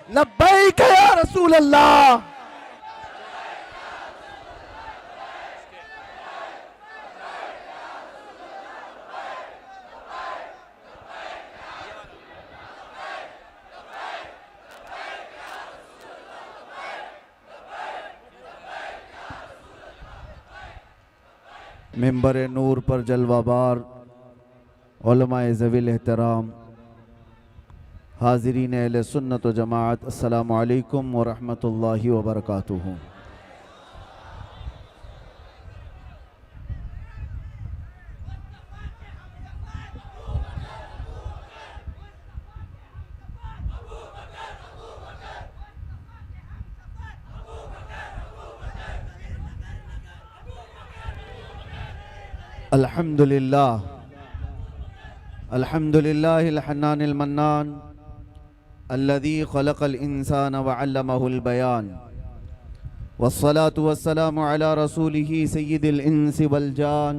लब्बैक या रसूल अल्लाह। मिंबर नूर पर जलवाबार उलमाए ज़वील एहतराम, हाज़रीन अहले सुन्नत व जमाअत, अस्सलामु अलैकुम व रहमतुल्लाहि व बरकातुहू। अल्हम्दुलिल्लाह अल्हम्दुलिल्लाहिल हन्नानिल मन्नान अल्लज़ी खलक़ल इंसान व अल्लमहुल बयान वस्सलातु वस्सलामु अला रसूलिही सय्यिदिल इंसि वल जान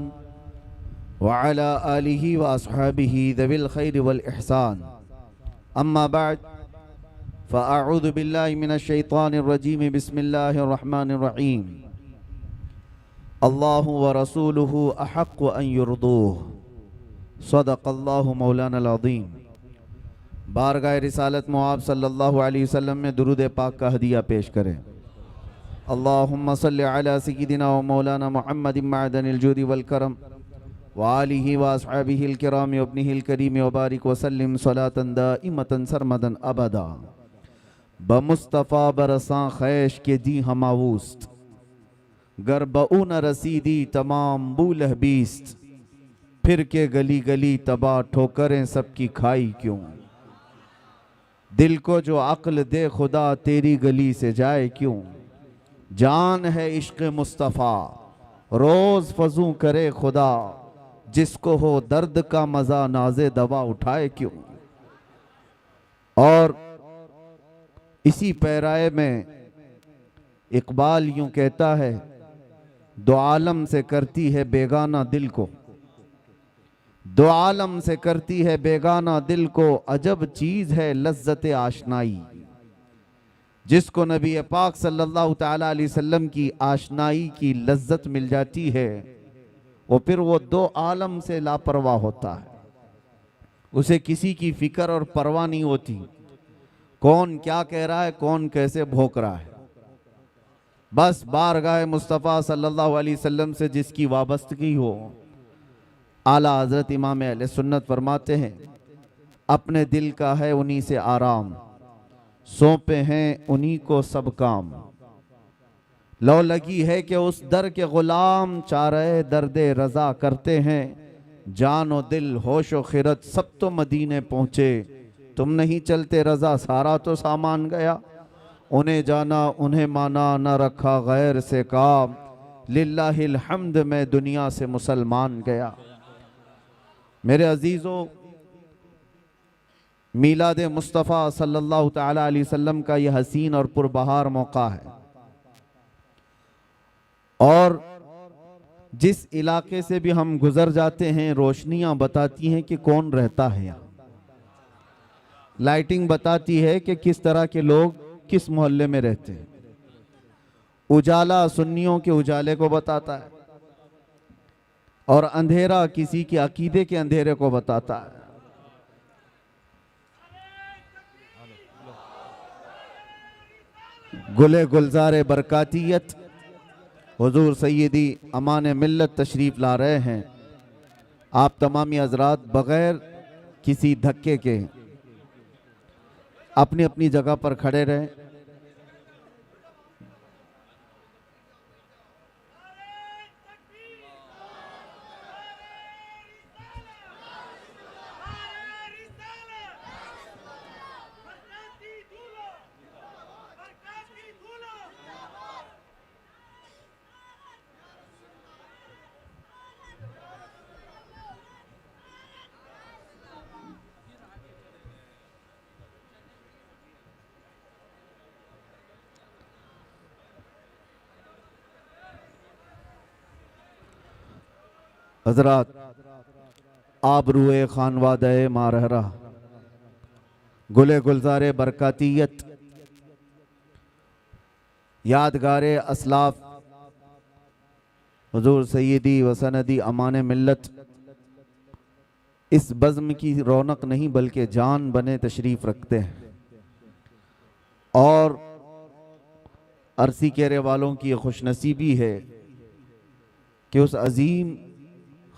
व अला आलिही व अस्हाबिही ज़विल खैरि वल इहसान। अम्मा बअद फ़अऊज़ु बिल्लाहि मिनश शैतानिर रजीम। बिस्मिल्लाहिर रहमानिर रहीम। अल्लाहु व रसूलुहु अहक्कु अन युर्दूह। सदक़ल्लाहु मौलानल अज़ीम। बारगाह रिसालत मुआब सल्लल्लाहु अलैहि वसल्लम में दुरूद पाक का हदिया पेश करें। अल्लाहुम्मा सल्लि अला सय्यिदिना व मौलाना मुहम्मदिन मअदनिल जूदि वल करम व आलिहि व अस्हाबिहिल किराम व इब्निहिल करीम व बारिक व सल्लिम सलातन दाइमतन सरमदन अबदा बमुस्तफ़ा बरसां खैश के दी हमावूस्त गर बऊ न रसीदी तमाम बूलह बीस्त फिर के गली गली तबाह ठोकरें सबकी खाई क्यों। दिल को जो अक्ल दे खुदा तेरी गली से जाए क्यों। जान है इश्क़ मुस्तफ़ा रोज़ फजू करे खुदा जिसको हो दर्द का मज़ा नाज़े दवा उठाए क्यों। और इसी पैराए में इकबाल यूं कहता है, दो आलम से करती है बेगाना दिल को, दो आलम से करती है बेगाना दिल को, अजब चीज़ है लज्जत आशनाई। जिसको नबी पाक सल्लल्लाहु ताला अलैहि वसल्लम की आशनाई की लज्जत मिल जाती है वो फिर वो दो आलम से लापरवाह होता है। उसे किसी की फिक्र और परवाह नहीं होती, कौन क्या कह रहा है, कौन कैसे भौंक रहा है। बस बारगाह मुस्तफ़ा सल्लल्लाहु अलैहि वसल्लम से जिसकी वाबस्तगी हो, आला हज़रत इमाम अहले सुन्नत फरमाते हैं अपने दिल का है उन्हीं से आराम, सौंपे हैं उन्हीं को सब काम। लो लगी है कि उस दर के गुलाम, चारे दर्दे रज़ा करते हैं। जान व दिल होश व खिरत सब तो मदीने पहुँचे, तुम नहीं चलते रज़ा सारा तो सामान गया। उन्हें जाना उन्हें माना न रखा गैर से काम, लिल्लाहिल हम्द में दुनिया से मुसलमान गया। मेरे अजीज़ों, मीलाद मुस्तफ़ा सल्लल्लाहु ताला अलैहि वसल्लम का यह हसीन और पुरबहार मौका है और जिस इलाके से भी हम गुजर जाते हैं रोशनियां बताती हैं कि कौन रहता है यहाँ। लाइटिंग बताती है कि किस तरह के लोग किस मोहल्ले में रहते हैं। उजाला सुन्नियों के उजाले को बताता है और अंधेरा किसी के अकीदे के अंधेरे को बताता है। गुले गुलजारे बरकातियत हुजूर सैयदी अमान मिल्लत तशरीफ़ ला रहे हैं। आप तमामी हज़रात बग़ैर किसी धक्के के अपनी अपनी जगह पर खड़े रहें। हजरात, आबरूए खानवादे मारहरा, गुले गुलजारे बरकातियत, यादगार असलाफ हुजूर सैयदी व सनदी अमान मिल्लत इस बज़्म की रौनक नहीं बल्कि जान बने तशरीफ़ रखते हैं। और अरसी केरे वालों की खुशनसीबी है कि उस अजीम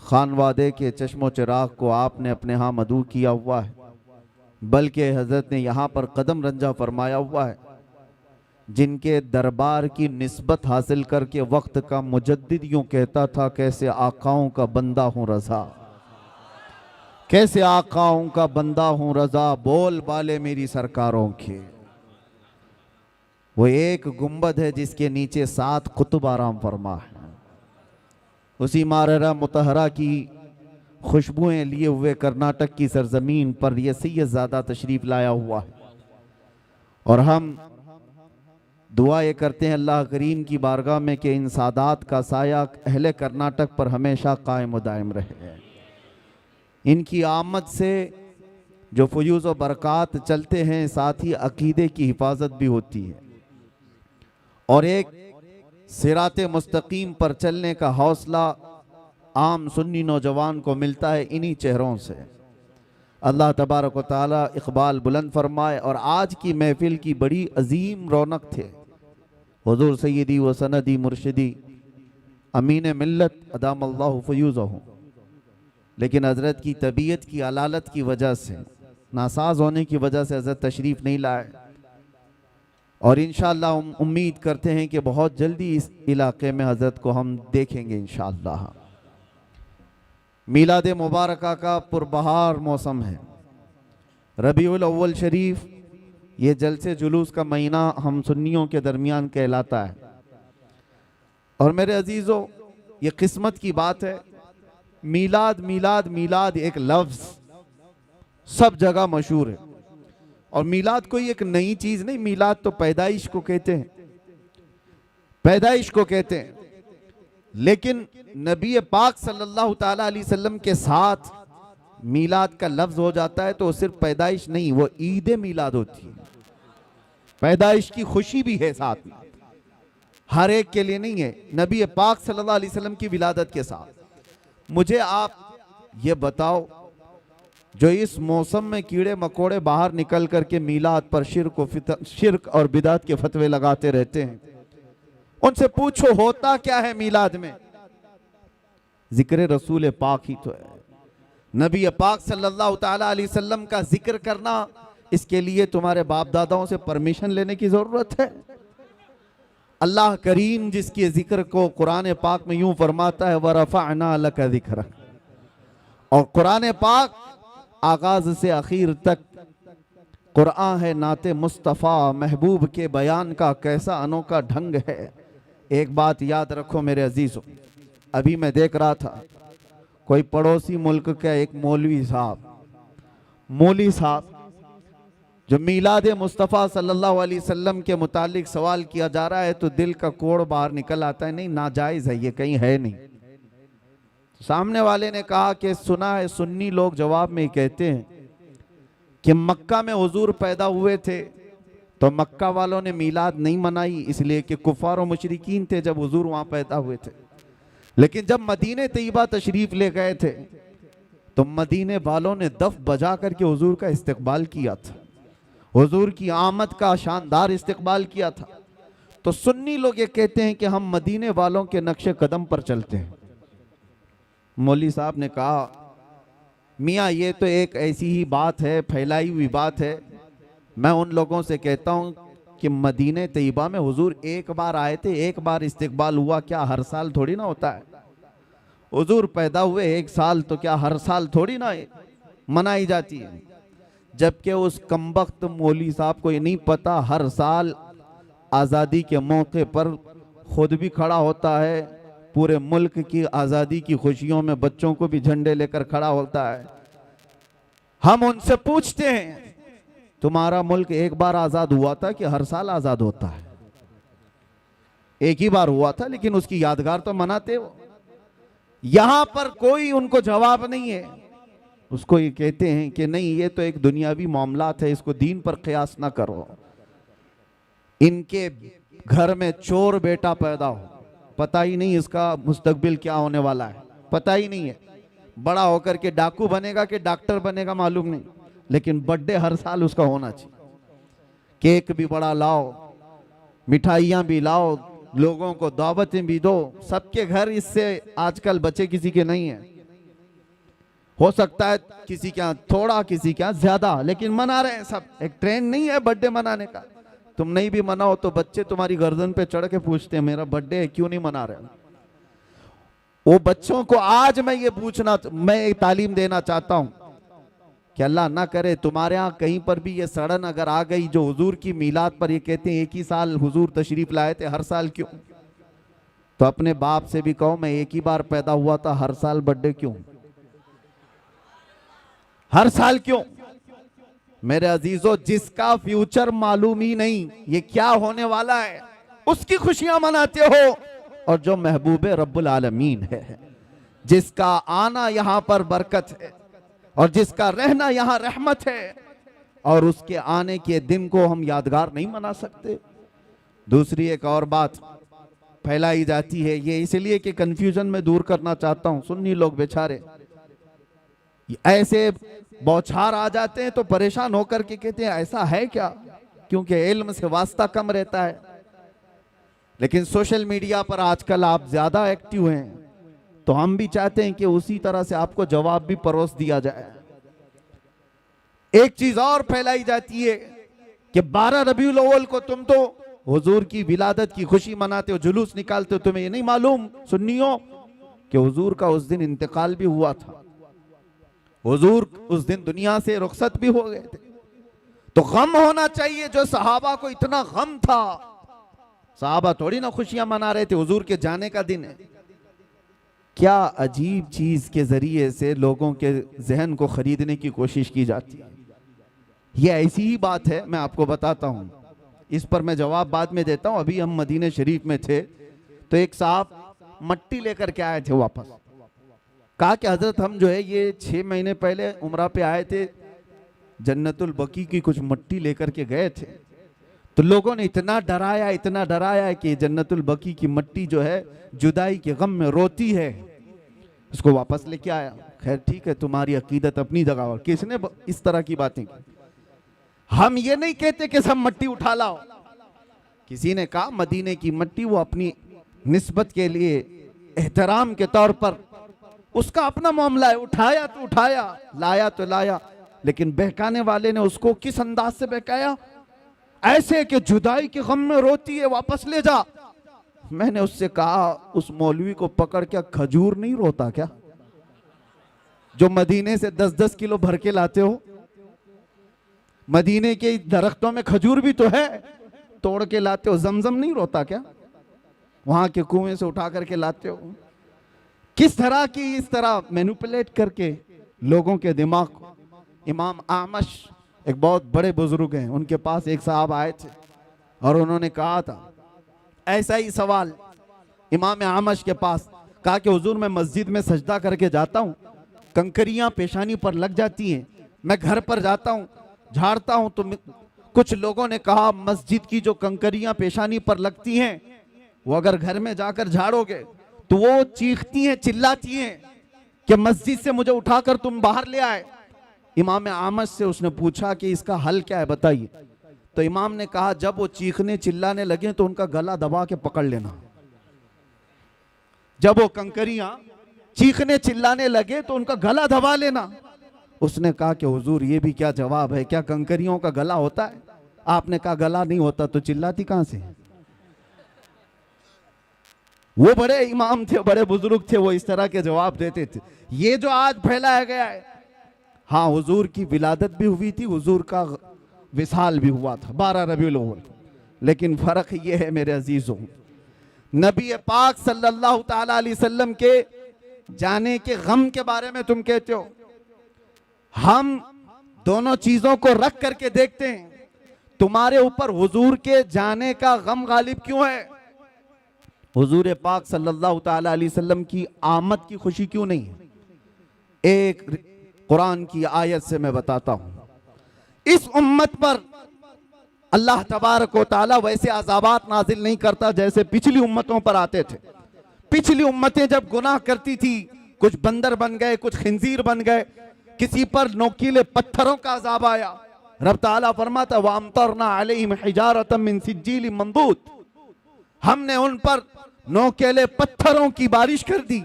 खानवादे के चश्मो चिराग को आपने अपने यहाँ मदू किया हुआ है, बल्कि हज़रत ने यहाँ पर कदम रंजा फरमाया हुआ है, जिनके दरबार की निस्बत हासिल करके वक्त का मुजद्दिद यूं कहता था, कैसे आकाओं का बंदा हूँ रज़ा, कैसे आकाओं का बंदा हूँ रज़ा, बोल बाले मेरी सरकारों के। वो एक गुंबद है जिसके नीचे 7 कुतुब आराम फरमा है। उसी माररा मुतहरा की खुशबुएं लिए हुए कर्नाटक की सरजमीन पर यह सैयदजादा तशरीफ लाया हुआ है। और हम दुआ ये करते हैं अल्लाह करीम की बारगाह में कि इन सादात का साया अहले कर्नाटक पर हमेशा कायम व दायम रहे। इनकी आमद से जो फयूज़ व बरक़ात चलते हैं, साथ ही अकीदे की हिफाजत भी होती है और एक सिराते मुस्तकीम पर चलने का हौसला आम सुन्नी नौजवान को मिलता है इन्हीं चेहरों से। अल्लाह तबारक व तआला इक़बाल बुलंद फरमाए। और आज की महफिल की बड़ी अजीम रौनक थे हुज़ूर सैयदी व सनदी मुर्शिदी अमीन मिल्लत अदामल्लाहु फ़यूज़हु, लेकिन हज़रत की तबीयत की अलालत की वजह से, नासाज होने की वजह से हज़रत तशरीफ़ नहीं लाए। और इंशाअल्लाह हम उम्मीद करते हैं कि बहुत जल्दी इस इलाके में हज़रत को हम देखेंगे इंशाअल्लाह। मीलाद मुबारका का पुरबहार मौसम है, रबीउल अव्वल शरीफ, ये जलसे जुलूस का महीना हम सुन्नियों के दरमियान कहलाता है। और मेरे अजीज़ों, ये किस्मत की बात है, मीलाद मीलाद मीलाद एक लफ्ज़ सब जगह मशहूर है। और मीलाद कोई एक नई चीज़ नहीं, मीलाद तो पैदाइश को कहते हैं, पैदाइश को कहते हैं। लेकिन नबी पाक सल्लल्लाहु ताला अलैहि वसल्लम के साथ मीलाद का लफ्ज़ हो जाता है तो सिर्फ पैदाइश नहीं, वो ईद मीलाद होती है। पैदाइश की खुशी भी है साथ में, हर एक के लिए नहीं है, नबी पाक सल्लल्लाहु अलैहि वसल्लम की विलादत के साथ। मुझे आप ये बताओ, जो इस मौसम में कीड़े मकोड़े बाहर निकल करके मीलाद पर शिर्क और बिदात के फतवे लगाते रहते हैं, उनसे पूछो होता क्या है मीलाद में? जिक्र रसूल पाक ही तो है। नबी पाक सल्लल्लाहु ताला अलैहि वसल्लम का जिक्र करना, इसके लिए तुम्हारे बाप दादाओं से परमिशन लेने की जरूरत है? अल्लाह करीम जिसके जिक्र को कुरान पाक में यूं फरमाता है, वरफ़अना लका ज़िक्रक, और कुरान पाक आगाज से आखिर तक कुरान है नाते मुस्तफ़ा महबूब के बयान का कैसा अनोखा ढंग है। एक बात याद रखो मेरे अजीज़ों, अभी मैं देख रहा था कोई पड़ोसी मुल्क का एक मौलवी साहब जो मीलाद मुस्तफ़ा सल्लल्लाहु अलैहि वसल्लम के मुतालिक सवाल किया जा रहा है तो दिल का कोड़ बाहर निकल आता है, नहीं नाजायज़ है, ये कहीं है नहीं। सामने वाले ने कहा कि सुना है सुन्नी लोग जवाब में कहते हैं कि मक्का में हुजूर पैदा हुए थे तो मक्का वालों ने मीलाद नहीं मनाई, इसलिए कि कुफार और मुशरिकीन थे जब हुजूर वहां पैदा हुए थे। लेकिन जब मदीने तैयबा तशरीफ ले गए थे तो मदीने वालों ने दफ बजा करके हुजूर का इस्तकबाल किया था, हुजूर की आमद का शानदार इस्तकबाल किया था। तो सुन्नी लोग ये कहते हैं कि हम मदीने वालों के नक्शे कदम पर चलते हैं। मौलवी साहब ने कहा, मियाँ ये तो एक ऐसी ही बात है, फैलाई हुई बात है। मैं उन लोगों से कहता हूँ कि मदीने तैयबा में हुजूर एक बार आए थे, एक बार इस्तकबाल हुआ, क्या हर साल थोड़ी ना होता है? हुजूर पैदा हुए एक साल तो क्या हर साल थोड़ी ना मनाई जाती है? जबकि उस कमबख्त मौलवी साहब को ये नहीं पता हर साल आज़ादी के मौके पर खुद भी खड़ा होता है, पूरे मुल्क की आज़ादी की खुशियों में बच्चों को भी झंडे लेकर खड़ा होता है। हम उनसे पूछते हैं तुम्हारा मुल्क एक बार आज़ाद हुआ था कि हर साल आज़ाद होता है? एक ही बार हुआ था, लेकिन उसकी यादगार तो मनाते हो। यहां पर कोई उनको जवाब नहीं है। उसको ये कहते हैं कि नहीं ये तो एक दुनियावी मामलात है, इसको दीन पर क़यास ना करो। इनके घर में चोर बेटा पैदा हो, पता ही नहीं इसका मुस्तकबिल क्या होने वाला है, पता ही नहीं है, बड़ा होकर के डाकू बनेगा कि डॉक्टर बनेगा मालूम नहीं, लेकिन बर्थडे हर साल उसका होना चाहिए। केक भी बड़ा लाओ, मिठाइयाँ भी लाओ, लोगों को दावतें भी दो। सबके घर इससे आजकल बच्चे किसी के नहीं है, हो सकता है किसी के यहाँ थोड़ा किसी के यहाँ ज्यादा, लेकिन मना रहे हैं सब। एक ट्रेंड नहीं है बर्थडे मनाने का, तुम नहीं भी मनाओ तो बच्चे तुम्हारी गर्दन पे चढ़ के पूछते हैं मेरा बर्थडे है क्यों नहीं मना रहे। वो बच्चों को आज मैं ये पूछना, मैं तालीम देना चाहता हूं कि अल्लाह ना करे तुम्हारे यहाँ कहीं पर भी ये सड़न अगर आ गई जो हुजूर की मीलाद पर ये कहते हैं एक ही साल हुजूर तशरीफ लाए थे, हर साल क्यों? तो अपने बाप से भी कहो मैं एक ही बार पैदा हुआ था, हर साल बर्थडे क्यों, हर साल क्यों? मेरे अजीजों, जिसका फ्यूचर मालूम ही नहीं ये क्या होने वाला है, उसकी खुशियां मनाते हो, और जो महबूबे रब्बुल आलमीन है, जिसका आना यहां पर बरकत है और जिसका रहना यहां रहमत है, और उसके आने के दिन को हम यादगार नहीं मना सकते। दूसरी एक और बात फैलाई जाती है, ये इसलिए कि कंफ्यूजन में दूर करना चाहता हूं। सुन्नी लोग बेचारे ऐसे बौछार आ जाते हैं तो परेशान होकर के कहते हैं ऐसा है क्या, क्योंकि इल्म से वास्ता कम रहता है। लेकिन सोशल मीडिया पर आजकल आप ज्यादा एक्टिव हैं, तो हम भी चाहते हैं कि उसी तरह से आपको जवाब भी परोस दिया जाए। एक चीज और फैलाई जाती है कि 12 रबीउल अव्वल को तुम तो हुजूर की विलादत की खुशी मनाते हो, जुलूस निकालते हो, तुम्हें ये नहीं मालूम सुन्नियों कि हुजूर का उस दिन इंतकाल भी हुआ था, हुजूर उस दिन दुनिया से रुखसत भी हो गए थे। तो गम होना चाहिए जो सहाबा को इतना गम था। सहाबा थोड़ी ना खुशियां मना रहे थे, हुजूर के जाने का दिन है। क्या अजीब चीज के जरिए से लोगों के जहन को खरीदने की कोशिश की जाती है। ये ऐसी ही बात है, मैं आपको बताता हूं, इस पर मैं जवाब बाद में देता हूं। अभी हम मदीने शरीफ में थे तो एक साहब मट्टी लेकर के आए थे वापस, कहा कि हजरत हम जो है ये 6 महीने पहले उम्रा पे आए थे, जन्नतुल बकी की कुछ मट्टी लेकर के गए थे, तो लोगों ने इतना डराया कि जन्नतुल बकी की मट्टी जो है जुदाई के गम में रोती है, इसको वापस लेके आया। खैर ठीक है, तुम्हारी अकीदत अपनी जगह, और किसने इस तरह की बातें की। हम ये नहीं कहते कि सब मट्टी उठा लाओ, किसी ने कहा मदीने की मट्टी वो अपनी निस्बत के लिए एहतराम के तौर पर उसका अपना मामला है, उठाया तो उठाया, लाया तो लाया, लेकिन बहकाने वाले ने उसको किस अंदाज से बहकाया, ऐसे कि जुदाई के गम में रोती है, वापस ले जा। मैंने उससे कहा उस मौलवी को पकड़ के, खजूर नहीं रोता क्या जो मदीने से 10-10 किलो भर के लाते हो? मदीने के दरख्तों में खजूर भी तो है, तोड़ के लाते हो। जमजम नहीं रोता क्या, वहां के कुएं से उठा करके लाते हो? किस तरह की, इस तरह मैनिपुलेट करके लोगों के दिमाग को। इमाम आमश एक बहुत बड़े बुजुर्ग हैं, उनके पास एक साहब आए थे और उन्होंने कहा था ऐसा ही सवाल इमाम आमश के पास, कहा कि हुजूर मैं मस्जिद में सजदा करके जाता हूँ, कंकरियां पेशानी पर लग जाती हैं, मैं घर पर जाता हूँ झाड़ता हूँ, तो कुछ लोगों ने कहा मस्जिद की जो कंकरियां पेशानी पर लगती हैं वो अगर घर में जाकर झाड़ोगे तो वो चीखती हैं, चिल्लाती हैं कि मस्जिद से मुझे उठाकर तुम बाहर ले आए। इमाम आमश से उसने पूछा कि इसका हल क्या है बताइए, तो इमाम ने कहा जब वो चीखने चिल्लाने लगे तो उनका गला दबा के पकड़ लेना। जब वो कंकरियां चीखने चिल्लाने लगे तो उनका गला दबा लेना। उसने कहा कि हुजूर ये भी क्या जवाब है, क्या कंकरियों का गला होता है? आपने कहा गला नहीं होता तो चिल्लाती कहां से? वो बड़े इमाम थे, बड़े बुजुर्ग थे, वो इस तरह के जवाब देते थे। ये जो आज फैलाया गया है, हाँ हुजूर की विलादत भी हुई थी, हुजूर का विसाल भी हुआ था 12 रबीउल अव्वल, लेकिन फर्क ये है मेरे अजीजों, नबी पाक सल्लल्लाहु ताला अलैहि वसल्लम के जाने के गम के बारे में तुम कहते हो, हम दोनों चीजों को रख करके देखते हैं, तुम्हारे ऊपर हुजूर के जाने का गम गालिब क्यों है? हुजूर पाक सल्लल्लाहु ताला अलैहि वसल्लम की आमद की खुशी क्यों नहीं है? एक कुरान की आयत से मैं बताता हूं, इस उम्मत पर अल्लाह तबारक व तआला वैसे अज़ाबात नाजिल नहीं करता जैसे पिछली उम्मतों पर आते थे। पिछली उम्मतें जब गुनाह करती थी, कुछ बंदर बन गए, कुछ खिंजीर बन गए, किसी पर नोकीले पत्थरों का अज़ाब आया। रब ताला फरमाता वअमतरना अलैहिम हिजारतम मिन सिज्जील मंदूद, हमने उन पर नोकीले पत्थरों की बारिश कर दी।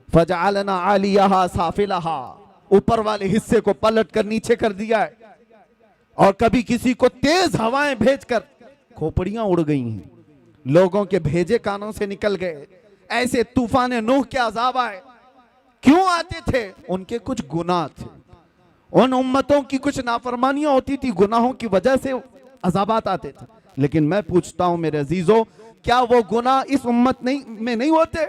फजअलना आलियहा साफिलहा, ऊपर वाले हिस्से को पलट कर नीचे कर दिया है। और कभी किसी को तेज हवाएं भेजकर खोपड़ियां उड़ गई हैं, लोगों के भेजे कानों से निकल गए। ऐसे तूफान नूह के अज़ाब आए। क्यों आते थे? उनके कुछ गुनाह थे, उन उम्मतों की कुछ नाफरमानियां होती थी, गुनाहों की वजह से अज़ाबात आते थे। लेकिन मैं पूछता हूं मेरे अजीजों, क्या वो गुनाह इस उम्मत में नहीं होते?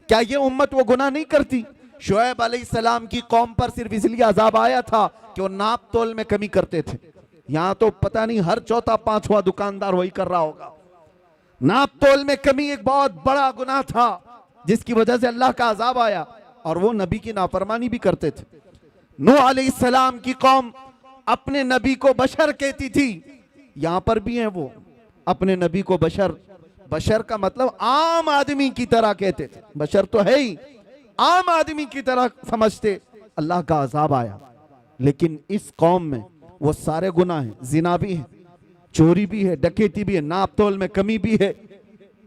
क्या ये उम्मत वो गुनाह नहीं करती? शुएब अलैहिस्सलाम की कौम पर सिर्फ इसलिए अज़ाब आया था कि वो नाप तोल में कमी करते थे। यहां तो पता नहीं हर चौथा पांचवा दुकानदार वही कर रहा होगा। नाप तोल में कमी एक बहुत बड़ा गुनाह था जिसकी वजह से अल्लाह का अज़ाब आया, और वो नबी की नाफरमानी भी करते थे। नूह अलैहिस्सलाम की कौम अपने नबी को बशर कहती थी। यहां पर भी है वो अपने नबी को बशर, बशर का मतलब आम आदमी की तरह कहते थे। बशर तो है ही, आम आदमी की तरह समझते। अल्लाह का अज़ाब आया। लेकिन इस कौम में वो सारे गुनाह हैं, जिना भी है, चोरी भी है, डकैती भी है, नाप तोल में कमी भी है,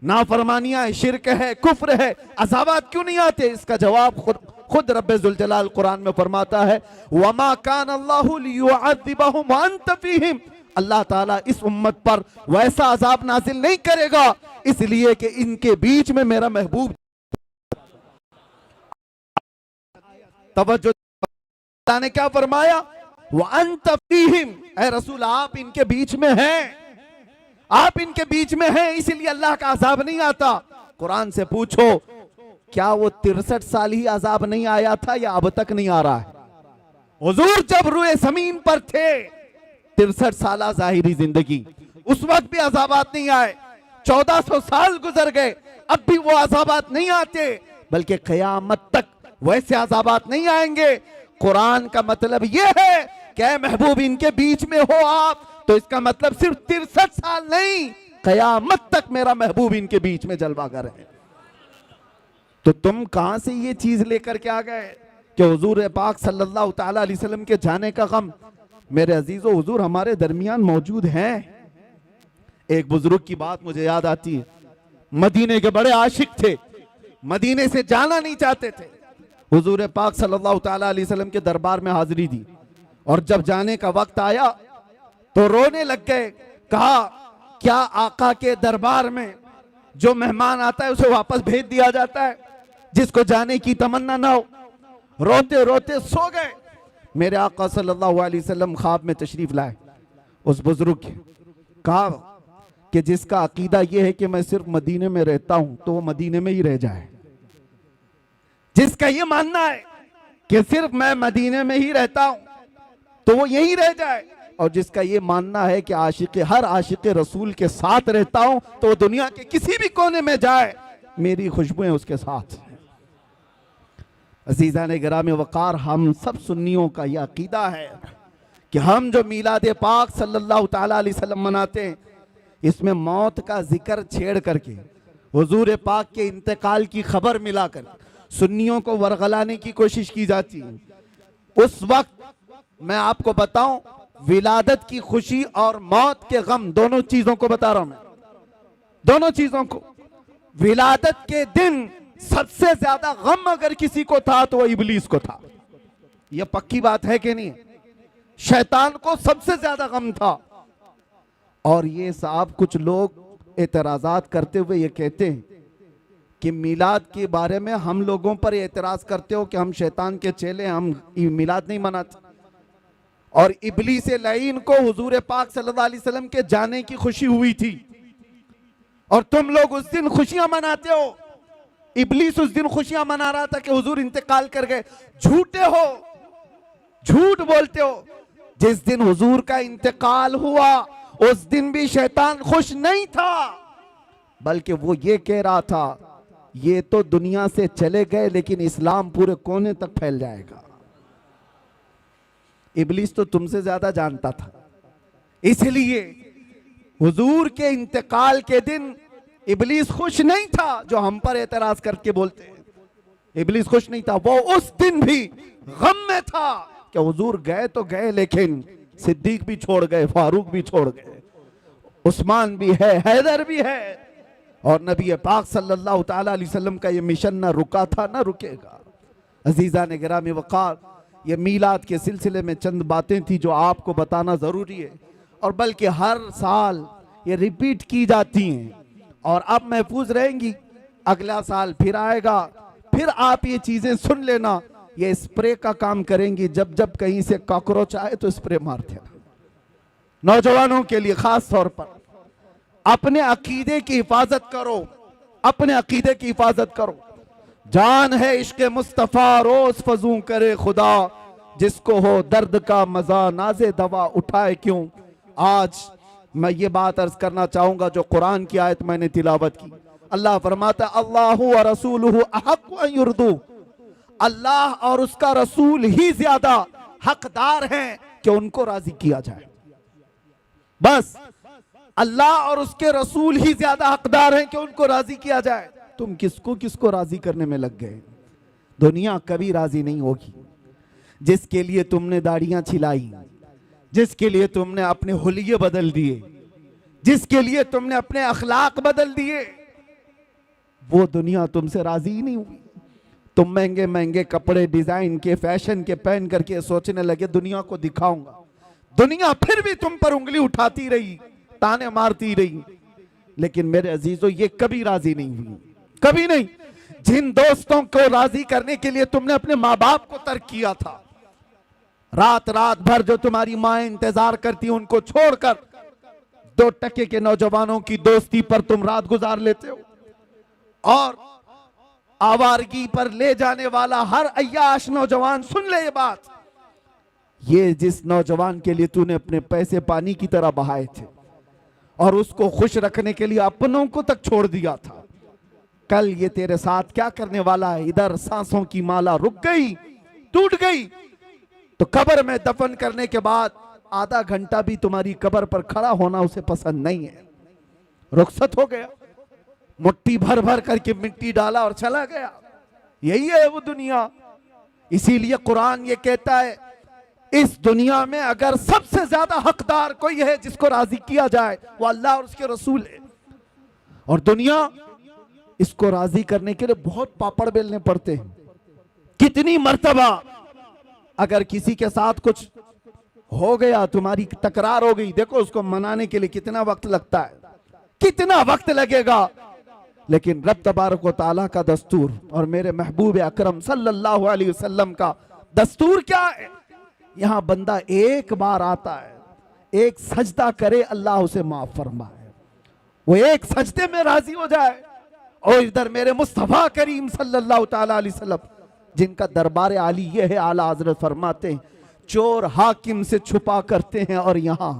नाफरमानियां है, शिरक है, कुफ्र है। अज़ाबात क्यों नहीं आते? इसका जवाब खुद रब्बे ज़ुल जलाल कुरान में फरमाता है वमा कान अल्लाहु लियुअज़्ज़िबहुम व अंत फ़ीहिम, अल्लाह ताला इस उम्मत पर वैसा अज़ाब नाज़िल नहीं करेगा इसलिए कि इनके बीच में मेरा महबूब। तवज्जो, अल्लाह ने क्या फरमाया? व अंत फ़ीहिम, ऐ रसूल आप इनके बीच में हैं, आप इनके बीच में हैं, इसलिए अल्लाह का अज़ाब नहीं आता। कुरान से पूछो क्या वो 63 साल ही अज़ाब नहीं आया था या अब तक नहीं आ रहा है? हुजूर जब रुए ज़मीन पर थे 63 साल ज़ाहिरी जिंदगी, उस वक्त भी अज़ाबात नहीं आए। 1400 साल गुजर गए, अब भी वो अज़ाबात नहीं आते, बल्कि क़यामत तक वैसे अज़ाबात नहीं आएंगे। कुरान का मतलब यह है कि महबूब इनके बीच में हो आप, तो इसका मतलब सिर्फ 63 साल नहीं, क़यामत तक मेरा महबूब इनके बीच में जलवा कर है। तो तुम कहां से ये चीज लेकर के आ गए कि हुजूर पाक सल्लल्लाहु ताला अलैहि वसल्लम के जाने का गम? मेरे अजीजों, हुजूर हमारे दरमियान मौजूद हैं। एक बुजुर्ग की बात मुझे याद आती है, मदीने के बड़े आशिक थे, मदीने से जाना नहीं चाहते थे। हुजूर पाक सल्लल्लाहु ताला अलैहि वसल्लम के दरबार में हाजिरी दी, और जब जाने का वक्त आया तो रोने लग गए। कहा क्या आका के दरबार में जो मेहमान आता है उसे वापस भेज दिया जाता है, जिसको जाने की तमन्ना ना हो? रोते रोते सो गए। मेरे आका सल्लल्लाहु अलैहि वसल्लम ख्वाब में तशरीफ लाए उस बुजुर्ग के। कहा कि जिसका अकीदा यह है कि मैं सिर्फ मदीने में रहता हूं तो वो मदीने में ही रह जाए। जिसका ये मानना है कि सिर्फ मैं मदीने में ही रहता हूं तो वो यहीं रह जाए, और जिसका ये मानना है कि हर आशिक रसूल के साथ रहता हूं तो वो दुनिया के किसी भी कोने में जाए, मेरी खुशबुएं उसके साथ। अज़ीज़ान गिराम वक़ार, हम सब सुन्नियों का यह अकीदा है कि हम जो मीलाद पाक सल्लल्लाहु ताला अलैहि वसल्लम मनाते हैं, इसमें मौत का जिक्र छेड़ करके हुजूर पाक के इंतकाल की खबर मिलाकर सुन्नियों को वरगलाने की कोशिश की जाती है। उस वक्त मैं आपको बताऊं, विलादत की खुशी और मौत के गम, दोनों चीजों को बता रहा हूं मैं, दोनों चीजों को। विलादत के दिन सबसे ज्यादा गम अगर किसी को था तो वो इबलीस को था। यह पक्की बात है कि नहीं? शैतान को सबसे ज्यादा गम था। और ये साहब कुछ लोग एतराजात करते हुए ये कहते हैं कि मिलाद के बारे में हम लोगों पर एतराज करते हो कि हम शैतान के चेले, हम मिलाद नहीं मनाते। और इबलीस लईन को हुजूर पाक सल्लल्लाहु अलैहि वसल्लम के जाने की खुशी हुई थी, और तुम लोग उस दिन खुशियां मनाते हो। इबलीस उस दिन खुशियां मना रहा था कि हुजूर इंतकाल कर गए। झूठे हो, झूठ बोलते हो। जिस दिन हुजूर का इंतकाल हुआ उस दिन भी शैतान खुश नहीं था, बल्कि वो ये कह रहा था ये तो दुनिया से चले गए लेकिन इस्लाम पूरे कोने तक फैल जाएगा। इबलीस तो तुमसे ज्यादा जानता था, इसलिए हुजूर के इंतकाल के दिन इबलीस खुश नहीं था, जो हम पर एतराज करके बोलते हैं। इबलीस खुश नहीं था, वो उस दिन भी गम में था कि हुजूर गए तो गए, लेकिन सिद्दीक भी छोड़ गए, फारूक भी छोड़ गए, उस्मान भी है, हैदर भी है, और नबी पाक सल्लल्लाहु ताला अलैहि वसल्लम का ये मिशन ना रुका था ना रुकेगा। अजीज़ा ने गिरामी वक़ार, ये मीलाद के सिलसिले में चंद बातें थी जो आपको बताना ज़रूरी है, और बल्कि हर साल ये रिपीट की जाती हैं और अब महफूज रहेंगी। अगला साल फिर आएगा, फिर आप ये चीज़ें सुन लेना। ये स्प्रे का काम करेंगी, जब जब कहीं से कॉकरोच आए तो स्प्रे मारते हैं। नौजवानों के लिए खास तौर पर अपने अकीदे की हिफाजत करो, अपने अकीदे की हिफाजत करो। जान है इश्क मुस्तफ़ा रोज फजू करे खुदा, जिसको हो दर्द का मजा नाजे दवा उठाए क्यों। आज मैं ये बात अर्ज करना चाहूंगा जो कुरान की आयत मैंने तिलावत की। अल्लाह फरमाता अल्लाहु व रसूलुहु अहक्कु अन युर्दू, अल्लाह और उसका रसूल ही ज्यादा हकदार हैं कि उनको राजी किया जाए। बस अल्लाह और उसके रसूल ही ज्यादा हकदार हैं कि उनको राजी किया जाए। तुम किसको किसको राजी करने में लग गए। दुनिया कभी राजी नहीं होगी। जिसके लिए तुमने दाढ़ियां छिलाई, जिसके लिए तुमने अपने हुलिये बदल दिए, जिसके लिए तुमने अपने अखलाक बदल दिए, वो दुनिया तुमसे राजी ही नहीं हुई। तुम महंगे महंगे कपड़े डिजाइन के, फैशन के पहन करके सोचने लगे दुनिया को दिखाऊंगा। दुनिया फिर भी तुम पर उंगली उठाती रही, ताने मारती रही, लेकिन मेरे अजीजों ये कभी राजी नहीं हुई, कभी नहीं। जिन दोस्तों को राजी करने के लिए तुमने अपने माँ बाप को तर्क किया था, रात रात भर जो तुम्हारी माँ इंतजार करती, उनको छोड़कर 2 टके के नौजवानों की दोस्ती पर तुम रात गुजार लेते हो, और आवारगी पर ले जाने वाला हर अय्याश नौजवान, सुन ले ये बात, ये जिस नौजवान के लिए तूने अपने पैसे पानी की तरह बहाए थे और उसको खुश रखने के लिए अपनों को तक छोड़ दिया था, कल ये तेरे साथ क्या करने वाला है। इधर सांसों की माला रुक गई, टूट गई, तो कब्र में दफन करने के बाद आधा घंटा भी तुम्हारी कब्र पर खड़ा होना उसे पसंद नहीं है। रुखसत हो गया, मुट्ठी भर भर करके मिट्टी डाला और चला गया। यही है वो दुनिया। इसीलिए कुरान ये कहता है इस दुनिया में अगर सबसे ज्यादा हकदार कोई है जिसको राजी किया जाए, वो अल्लाह और उसके रसूल है। और दुनिया इसको राजी करने के लिए बहुत पापड़ बेलने पड़ते हैं। कितनी मर्तबा अगर किसी के साथ कुछ हो गया, तुम्हारी तकरार हो गई, देखो उसको मनाने के लिए कितना वक्त लगता है, कितना वक्त लगेगा, लेकिन रब तबारक व तआला का दस्तूर और मेरे महबूब अकरम सल्लल्लाहु अलैहि वसल्लम का दस्तूर क्या है। यहां बंदा एक बार आता है, एक सजदा करे, अल्लाह उसे माफ फरमाए, वो एक सजदे में राजी हो जाए। और इधर मेरे मुस्तफा करीम सल्लल्लाहु ताला अलैहि वसल्लम, जिनका दरबार आली ये है, आला हजरत फरमाते हैं चोर हाकिम से छुपा करते हैं। और यहां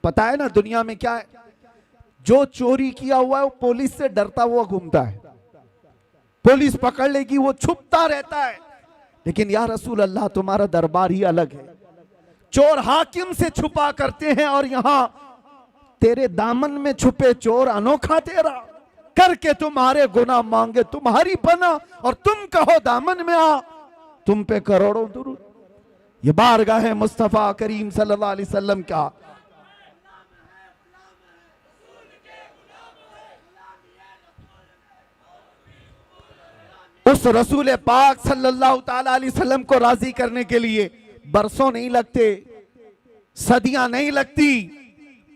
पता है ना दुनिया में क्या है, जो चोरी किया हुआ है वो पुलिस से डरता हुआ घूमता है, पुलिस पकड़ लेगी वो छुपता रहता है। लेकिन या रसूल अल्लाह तुम्हारा दरबार ही अलग है, चोर हाकिम से छुपा करते हैं, और यहां तेरे दामन में छुपे चोर अनोखा तेरा, करके तुम्हारे गुनाह मांगे तुम्हारी बना, और तुम कहो दामन में आ, तुम पे करोड़ों दुरूद। ये बारगाह है मुस्तफा करीम सल्लल्लाहु अलैहि वसल्लम का। उस रसूल पाक सल्लल्लाहु ताला अलैहि वसल्लम को राजी करने के लिए बरसों नहीं लगते, सदियां नहीं लगती,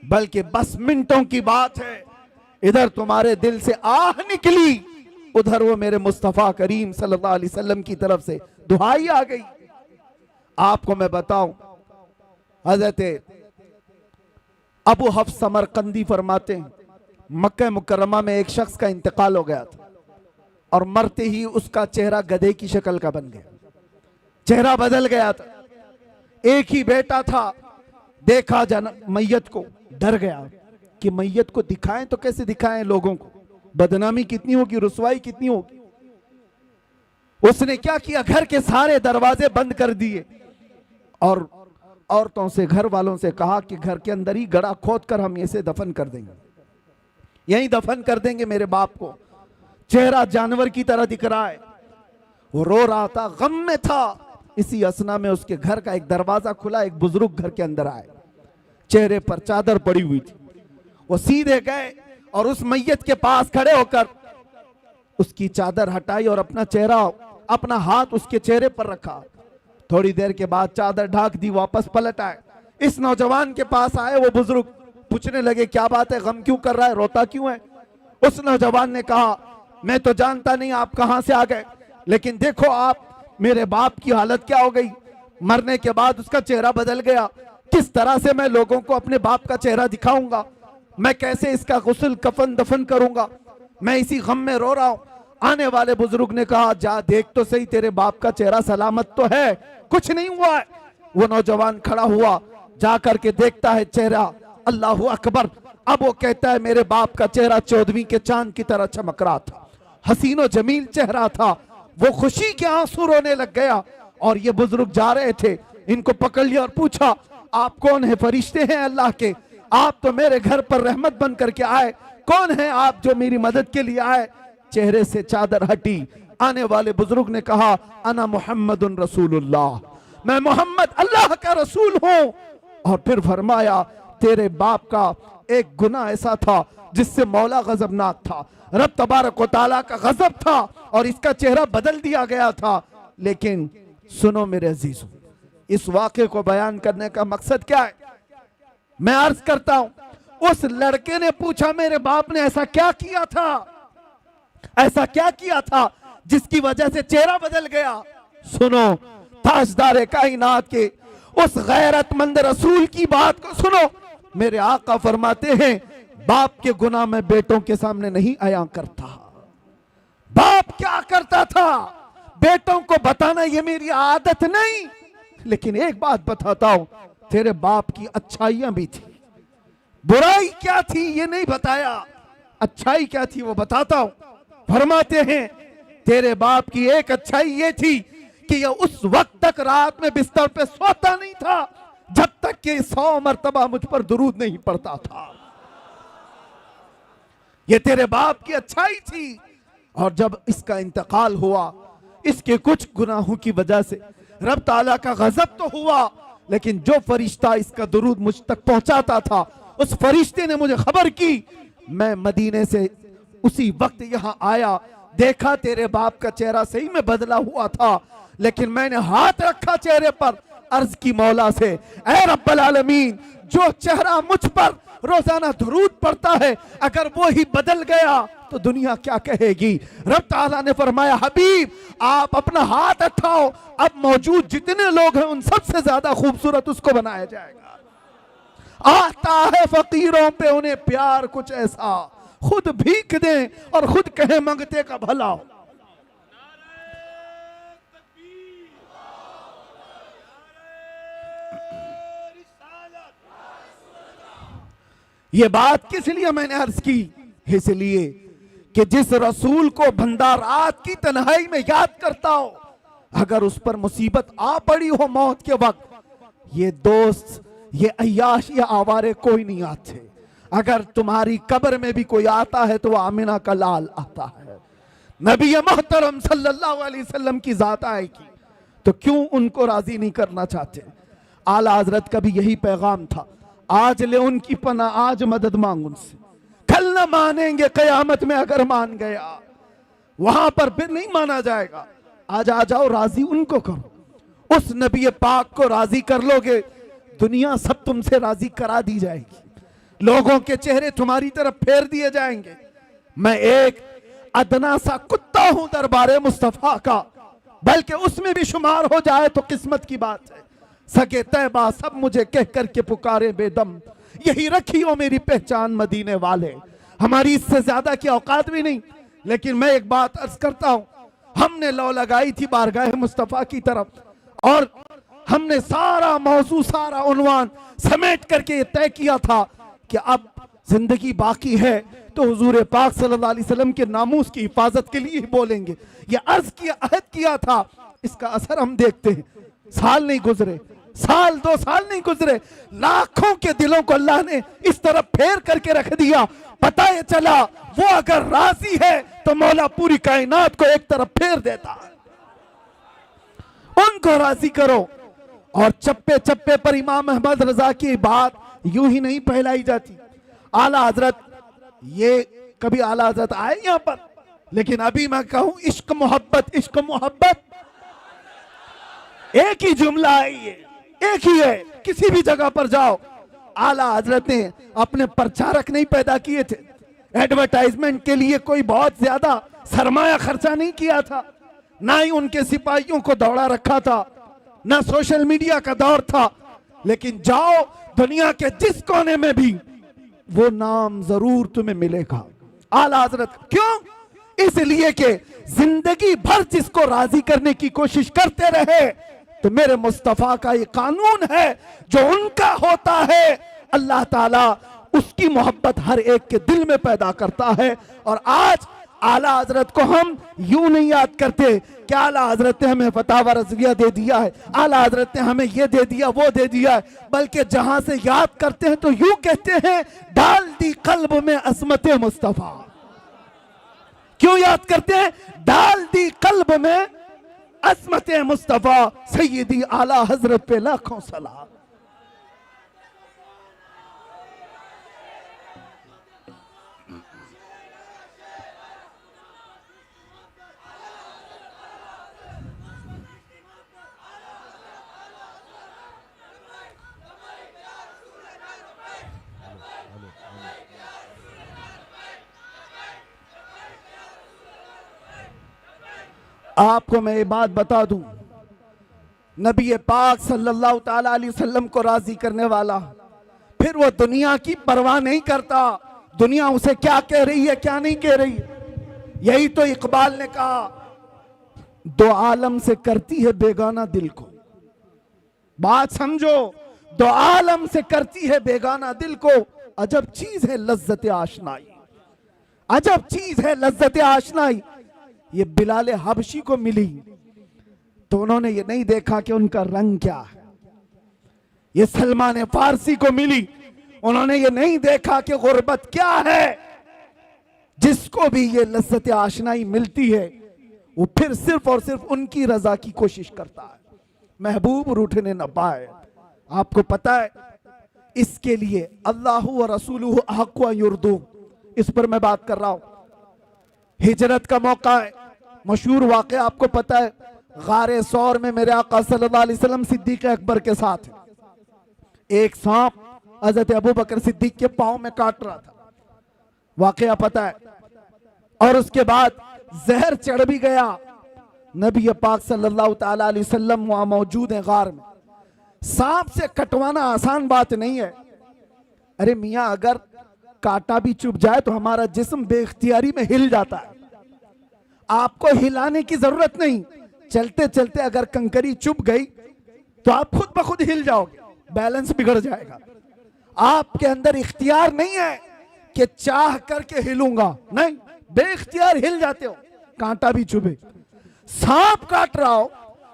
बल्कि बस मिनटों की बात है। इधर तुम्हारे दिल से आह निकली, उधर वो मेरे मुस्तफा करीम सल्लल्लाहु अलैहि वसल्लम की तरफ से दुहाई आ गई। आपको मैं बताऊं, हजरत अबू हफ्स समरकंदी फरमाते हैं मक्का मुकर्रमा में एक शख्स का इंतकाल हो गया था, और मरते ही उसका चेहरा गधे की शक्ल का बन गया, चेहरा बदल गया था। एक ही बेटा था, देखा मैयत को, डर गया कि मैयत को दिखाएं तो कैसे दिखाएं लोगों को, बदनामी कितनी होगी, रुसवाई कितनी होगी। उसने क्या किया, घर के सारे दरवाजे बंद कर दिए और औरतों से, घर वालों से कहा कि घर के अंदर ही गड़ा खोद कर हम इसे दफन कर देंगे, यहीं दफन कर देंगे मेरे बाप को। चेहरा जानवर की तरह दिख रहा है, वो रो रहा था, गम में था। इसी असना में उसके घर का एक दरवाजा खुला, एक बुजुर्ग घर के अंदर आए, चेहरे पर चादर पड़ी हुई थी। वो सीधे गए और उस मैयत के पास खड़े होकर उसकी चादर हटाई और अपना चेहरा, अपना हाथ उसके चेहरे पर रखा। थोड़ी देर के बाद चादर ढाक दी, वापस पलट आए। इस नौजवान के पास आए वो बुजुर्ग, पूछने लगे क्या बात है, गम क्यों कर रहा है, रोता क्यों है। उस नौजवान ने कहा मैं तो जानता नहीं आप कहां से आ गए, लेकिन देखो आप मेरे बाप की हालत क्या हो गई, मरने के बाद उसका चेहरा बदल गया। किस तरह से मैं लोगों को अपने बाप का चेहरा दिखाऊंगा, मैं कैसे इसका गुस्ल कफन दफन करूंगा, मैं इसी गम में रो रहा हूं। आने वाले बुजुर्ग ने कहा जा देख तो सही, तेरे बाप का चेहरा सलामत तो है, कुछ नहीं हुआ है। वो नौजवान खड़ा हुआ, जा करके देखता है चेहरा, अल्लाह अकबर। अब वो कहता है मेरे बाप का चेहरा 14वीं के चांद की तरह चमक रहा था, हसीनो जमील चेहरा था। वो खुशी के आंसू रोने लग गया। और ये बुजुर्ग जा रहे थे, इनको पकड़ लिया और पूछा आप कौन है, फरिश्ते हैं अल्लाह के, आप तो मेरे घर पर रहमत बन करके आए, कौन है आप जो मेरी मदद के लिए आए। चेहरे से चादर हटी। आने वाले बुजुर्ग ने कहा अना मुहम्मदुन रसूलुल्लाह, मैं मोहम्मद अल्लाह का रसूल हूं। और फिर फरमाया तेरे बाप का एक गुनाह ऐसा था जिससे मौला गजबनाक था, रब तबारक व तआला का गजब था और इसका चेहरा बदल दिया गया था। लेकिन सुनो मेरे अजीजों, इस वाक़े को बयान करने का मकसद क्या है, मैं अर्ज करता हूं। उस लड़के ने पूछा मेरे बाप ने ऐसा क्या किया था, ऐसा क्या किया था जिसकी वजह से चेहरा बदल गया। सुनो ताजदार कायनात के उस गैरतमंद रसूल की बात को सुनो। मेरे आका फरमाते हैं बाप के गुनाह में बेटों के सामने नहीं आया करता। बाप क्या करता था बेटों को बताना ये मेरी आदत नहीं, लेकिन एक बात बताता हूं, तेरे बाप की अच्छाइयां भी थी, बुराई क्या थी ये नहीं बताया, अच्छाई क्या थी वो बताता हूं। फरमाते हैं तेरे बाप की एक अच्छाई ये थी कि ये उस वक्त तक रात में बिस्तर पे सोता नहीं था जब तक कि 100 मर्तबा मुझ पर दुरूद नहीं पड़ता था। ये तेरे बाप की अच्छाई थी। और जब इसका इंतकाल हुआ, इसके कुछ गुनाहों की वजह से रब ताला का गजब तो हुआ, लेकिन जो फरिश्ता इसका दुरूद मुझ तक पहुंचाता था उस फरिश्ते ने मुझे खबर की। मैं मदीने से उसी वक्त यहां आया, देखा तेरे बाप का चेहरा सही में बदला हुआ था, लेकिन मैंने हाथ रखा चेहरे पर, अर्ज की मौला से ऐ रब्बल आलमीन, जो चेहरा मुझ पर रोजाना दुरूद पड़ता है अगर वो ही बदल गया तो दुनिया क्या कहेगी। रब ताला ने फरमाया हबीब आप अपना हाथ उठाओ, अब मौजूद जितने लोग हैं उन सबसे ज्यादा खूबसूरत उसको बनाया जाएगा। आता है फकीरों पे उन्हें प्यार कुछ ऐसा, खुद भीख दें और खुद कहे मंगते का भला। ये बात किस लिए मैंने अर्ज की, इसलिए कि जिस रसूल को बंदा रात की तन्हाई में याद करता हो, अगर उस पर मुसीबत आ पड़ी हो मौत के वक्त, ये दोस्त, ये अय्याश, ये आवारे कोई नहीं आते। अगर तुम्हारी कब्र में भी कोई आता है तो आमिना का लाल आता है, नबी मोहतरम सल्लल्लाहु अलैहि वसल्लम की जात आएगी, तो क्यों उनको राजी नहीं करना चाहते। आला हजरत का भी यही पैगाम था, आज ले उनकी पना, आज मदद मांग उनसे, कल न मानेंगे कयामत में अगर मान गया, वहां पर फिर नहीं माना जाएगा। आज आ जाओ, राजी उनको करो, उस नबी पाक को राजी कर लोगे, दुनिया सब तुमसे राजी करा दी जाएगी, लोगों के चेहरे तुम्हारी तरफ फेर दिए जाएंगे। मैं एक अदना सा कुत्ता हूं दरबारे मुस्तफा का, बल्कि उसमें भी शुमार हो जाए तो किस्मत की बात है। सगे तैबा सब मुझे कह करके पुकारे बेदम, यही रखी हो मेरी पहचान मदीने वाले। हमारी इससे ज्यादा की औकात भी नहीं, लेकिन मैं एक बात अर्ज करता हूं, हमने लौ लगाई थी बारगाह मुस्तफा की तरफ और हमने सारा मौजू, सारा उन्वान समेट करके तय किया था कि अब जिंदगी बाकी है तो हुजूर पाक सल्लल्लाहु अलैहि वसल्लम के नामूस की हिफाजत के लिए ही बोलेंगे। ये अर्ज किया, अहद किया था, इसका असर हम देखते हैं। साल नहीं गुजरे, साल 2 साल नहीं गुजरे, लाखों के दिलों को अल्लाह ने इस तरफ फेर करके रख दिया। पता ये चला वो अगर राजी है तो मौला पूरी कायनात को एक तरफ फेर देता है। उनको राजी करो। और चप्पे चप्पे पर इमाम अहमद रजा की बात यूं ही नहीं फैलाई जाती। आला हजरत, ये कभी आला हजरत आए यहां पर, लेकिन अभी मैं कहूं इश्क मोहब्बत, इश्क मोहब्बत एक ही जुमला है, ये एक ही है। किसी भी जगह पर जाओ, आला हजरत ने अपने प्रचारक नहीं पैदा किए थे, एडवर्टाइजमेंट के लिए कोई बहुत ज्यादा सरमाया खर्चा नहीं किया था, ना ही उनके सिपाहियों को दौड़ा रखा था, ना सोशल मीडिया का दौर था। लेकिन जाओ दुनिया के जिस कोने में भी वो नाम जरूर तुम्हें मिलेगा, आला हजरत। क्यों? इसलिए कि जिंदगी भर जिसको राजी करने की कोशिश करते रहे, तो मेरे मुस्तफा का ये कानून है, जो उनका होता है अल्लाह ताला उसकी मोहब्बत हर एक के दिल में पैदा करता है। और आज आला हजरत को हम यूं नहीं याद करते कि आला हजरत ने हमें फतावा रज़विया दे दिया है, आला हजरत ने हमें ये दे दिया वो दे दिया है, बल्कि जहां से याद करते हैं तो यूं कहते हैं, डाल दी कल्ब में असमत मुस्तफा। क्यों याद करते हैं? डाल दी कल्ब में असमत मुस्तफा, सैयदी आला हजरत पे लाखों सलाम। आपको मैं ये बात बता दूं, नबी पाक सल्लल्लाहु ताला अलैहि वसल्लम को राजी करने वाला, फिर वो दुनिया की परवाह नहीं करता, दुनिया उसे क्या कह रही है क्या नहीं कह रही है। यही तो इकबाल ने कहा, दो आलम से करती है बेगाना दिल को। बात समझो, दो आलम से करती है बेगाना दिल को। अजब चीज है लज्जत आशनाई, अजब चीज है लज्जत आशनाई। ये बिलाल हबशी को मिली तो उन्होंने ये नहीं देखा कि उनका रंग क्या है। ये सलमान फारसी को मिली, उन्होंने ये नहीं देखा कि गुर्बत क्या है। जिसको भी ये लज्जत आशनाई मिलती है, वो फिर सिर्फ और सिर्फ उनकी रजा की कोशिश करता है, महबूब रूठने न पाए। आपको पता है, इसके लिए अल्लाह व रसूलुहु अहक्कु अन युर्दू, इस पर मैं बात कर रहा हूं। हिजरत का मौका है, मशहूर वाक़या आपको पता है, गारे सौर में मेरे आका सल्लल्लाहु अलैहि वसल्लम सिद्दीक अकबर के साथ एक सांप हजरत अबू बकर सिद्दीक के पांव में काट रहा था, वाक़या पता है। और उसके बाद जहर चढ़ भी गया। नबी पाक सल्लल्लाहु ताला अलैहि वसल्लम वहां मौजूद है गार में। सांप से कटवाना आसान बात नहीं है। अरे मियां, अगर कांटा भी चुभ जाए तो हमारा जिस्म बेख्तियारी में हिल जाता है, आपको हिलाने की जरूरत नहीं। चलते चलते अगर कंकरी चुभ गई तो आप खुद ब खुद हिल जाओगे, बैलेंस बिगड़ जाएगा। आपके अंदर इख्तियार नहीं है कि चाह करके हिलूंगा, नहीं, बेइख्तियार हिल जाते हो। कांटा भी चुभे, सांप काट रहा हो,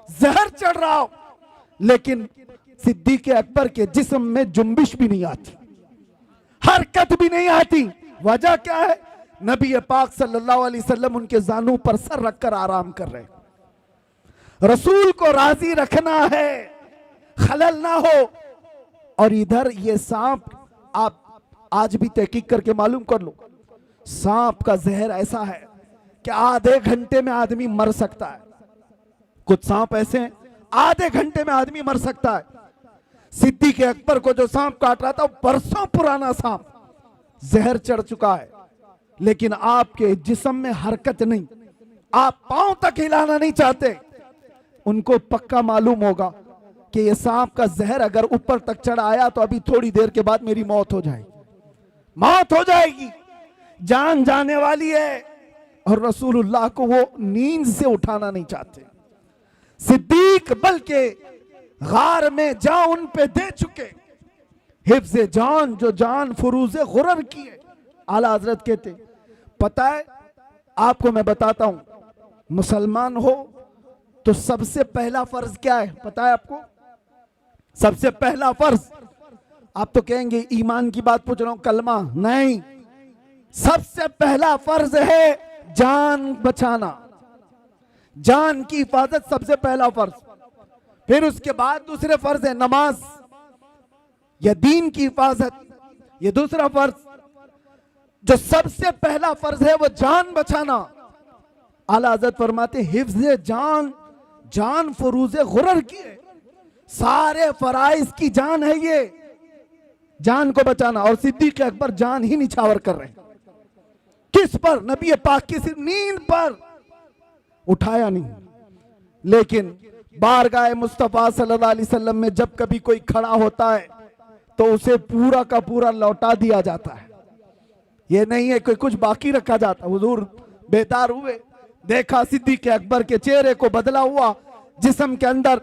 जहर चढ़ रहा हो, लेकिन सिद्दीक अकबर के जिस्म में जुम्बिश भी नहीं आती, हरकत भी नहीं आती। वजह क्या है? नबी पाक सल्लल्लाहु अलैहि वसल्लम उनके जानू पर सर रखकर आराम कर रहे। रसूल को राजी रखना है, खलल ना हो। और इधर ये सांप, आप आज भी तहकीक करके मालूम कर लो, सांप का जहर ऐसा है कि आधे घंटे में आदमी मर सकता है। कुछ सांप ऐसे हैं आधे घंटे में आदमी मर सकता है। सिद्दीक अकबर को जो सांप काट रहा था, वो बरसों पुराना सांप, जहर चढ़ चुका है, लेकिन आपके जिस्म में हरकत नहीं, आप पांव तक हिलाना नहीं चाहते। उनको पक्का मालूम होगा कि ये सांप का जहर अगर ऊपर तक चढ़ आया तो अभी थोड़ी देर के बाद मेरी मौत हो जाएगी, मौत हो जाएगी, जान जाने वाली है। और रसूलुल्लाह को वो नींद से उठाना नहीं चाहते। सिद्दीक बल्कि गार में जान उन पे दे चुके, हिफ्ज़े जान जो जान फुरूज़े गुरर की है। आला हजरत कहते, पता है आपको मैं बताता हूं, मुसलमान हो तो सबसे पहला फर्ज क्या है पता है आपको? सबसे पहला फर्ज, आप तो कहेंगे ईमान की बात पूछ रहा हूं, कलमा नहीं, सबसे पहला फर्ज है जान बचाना, जान की हिफाजत सबसे पहला फर्ज। फिर उसके बाद दूसरे फर्ज है नमाज या दीन की हिफाजत, ये दूसरा फर्ज। जो सबसे पहला फर्ज है वो जान बचाना। आला हज़रत फरमाते हिफ्ज़े जान, जान फरूज़ गुरर की है, सारे फराइज की जान है ये, जान को बचाना। और सिद्दीक अकबर जान ही निछावर कर रहे हैं, किस पर? नबी पाक की सिर्फ नींद पर, उठाया नहीं। लेकिन बारगाह मुस्तफा सल्लल्लाहु अलैहि वसल्लम में जब कभी कोई खड़ा होता है तो उसे पूरा का पूरा लौटा दिया जाता है, ये नहीं है कि कुछ बाकी रखा जाता। हुजूर बेदार हुए, देखा सिद्दीक अकबर के चेहरे को बदला हुआ, जिस्म के अंदर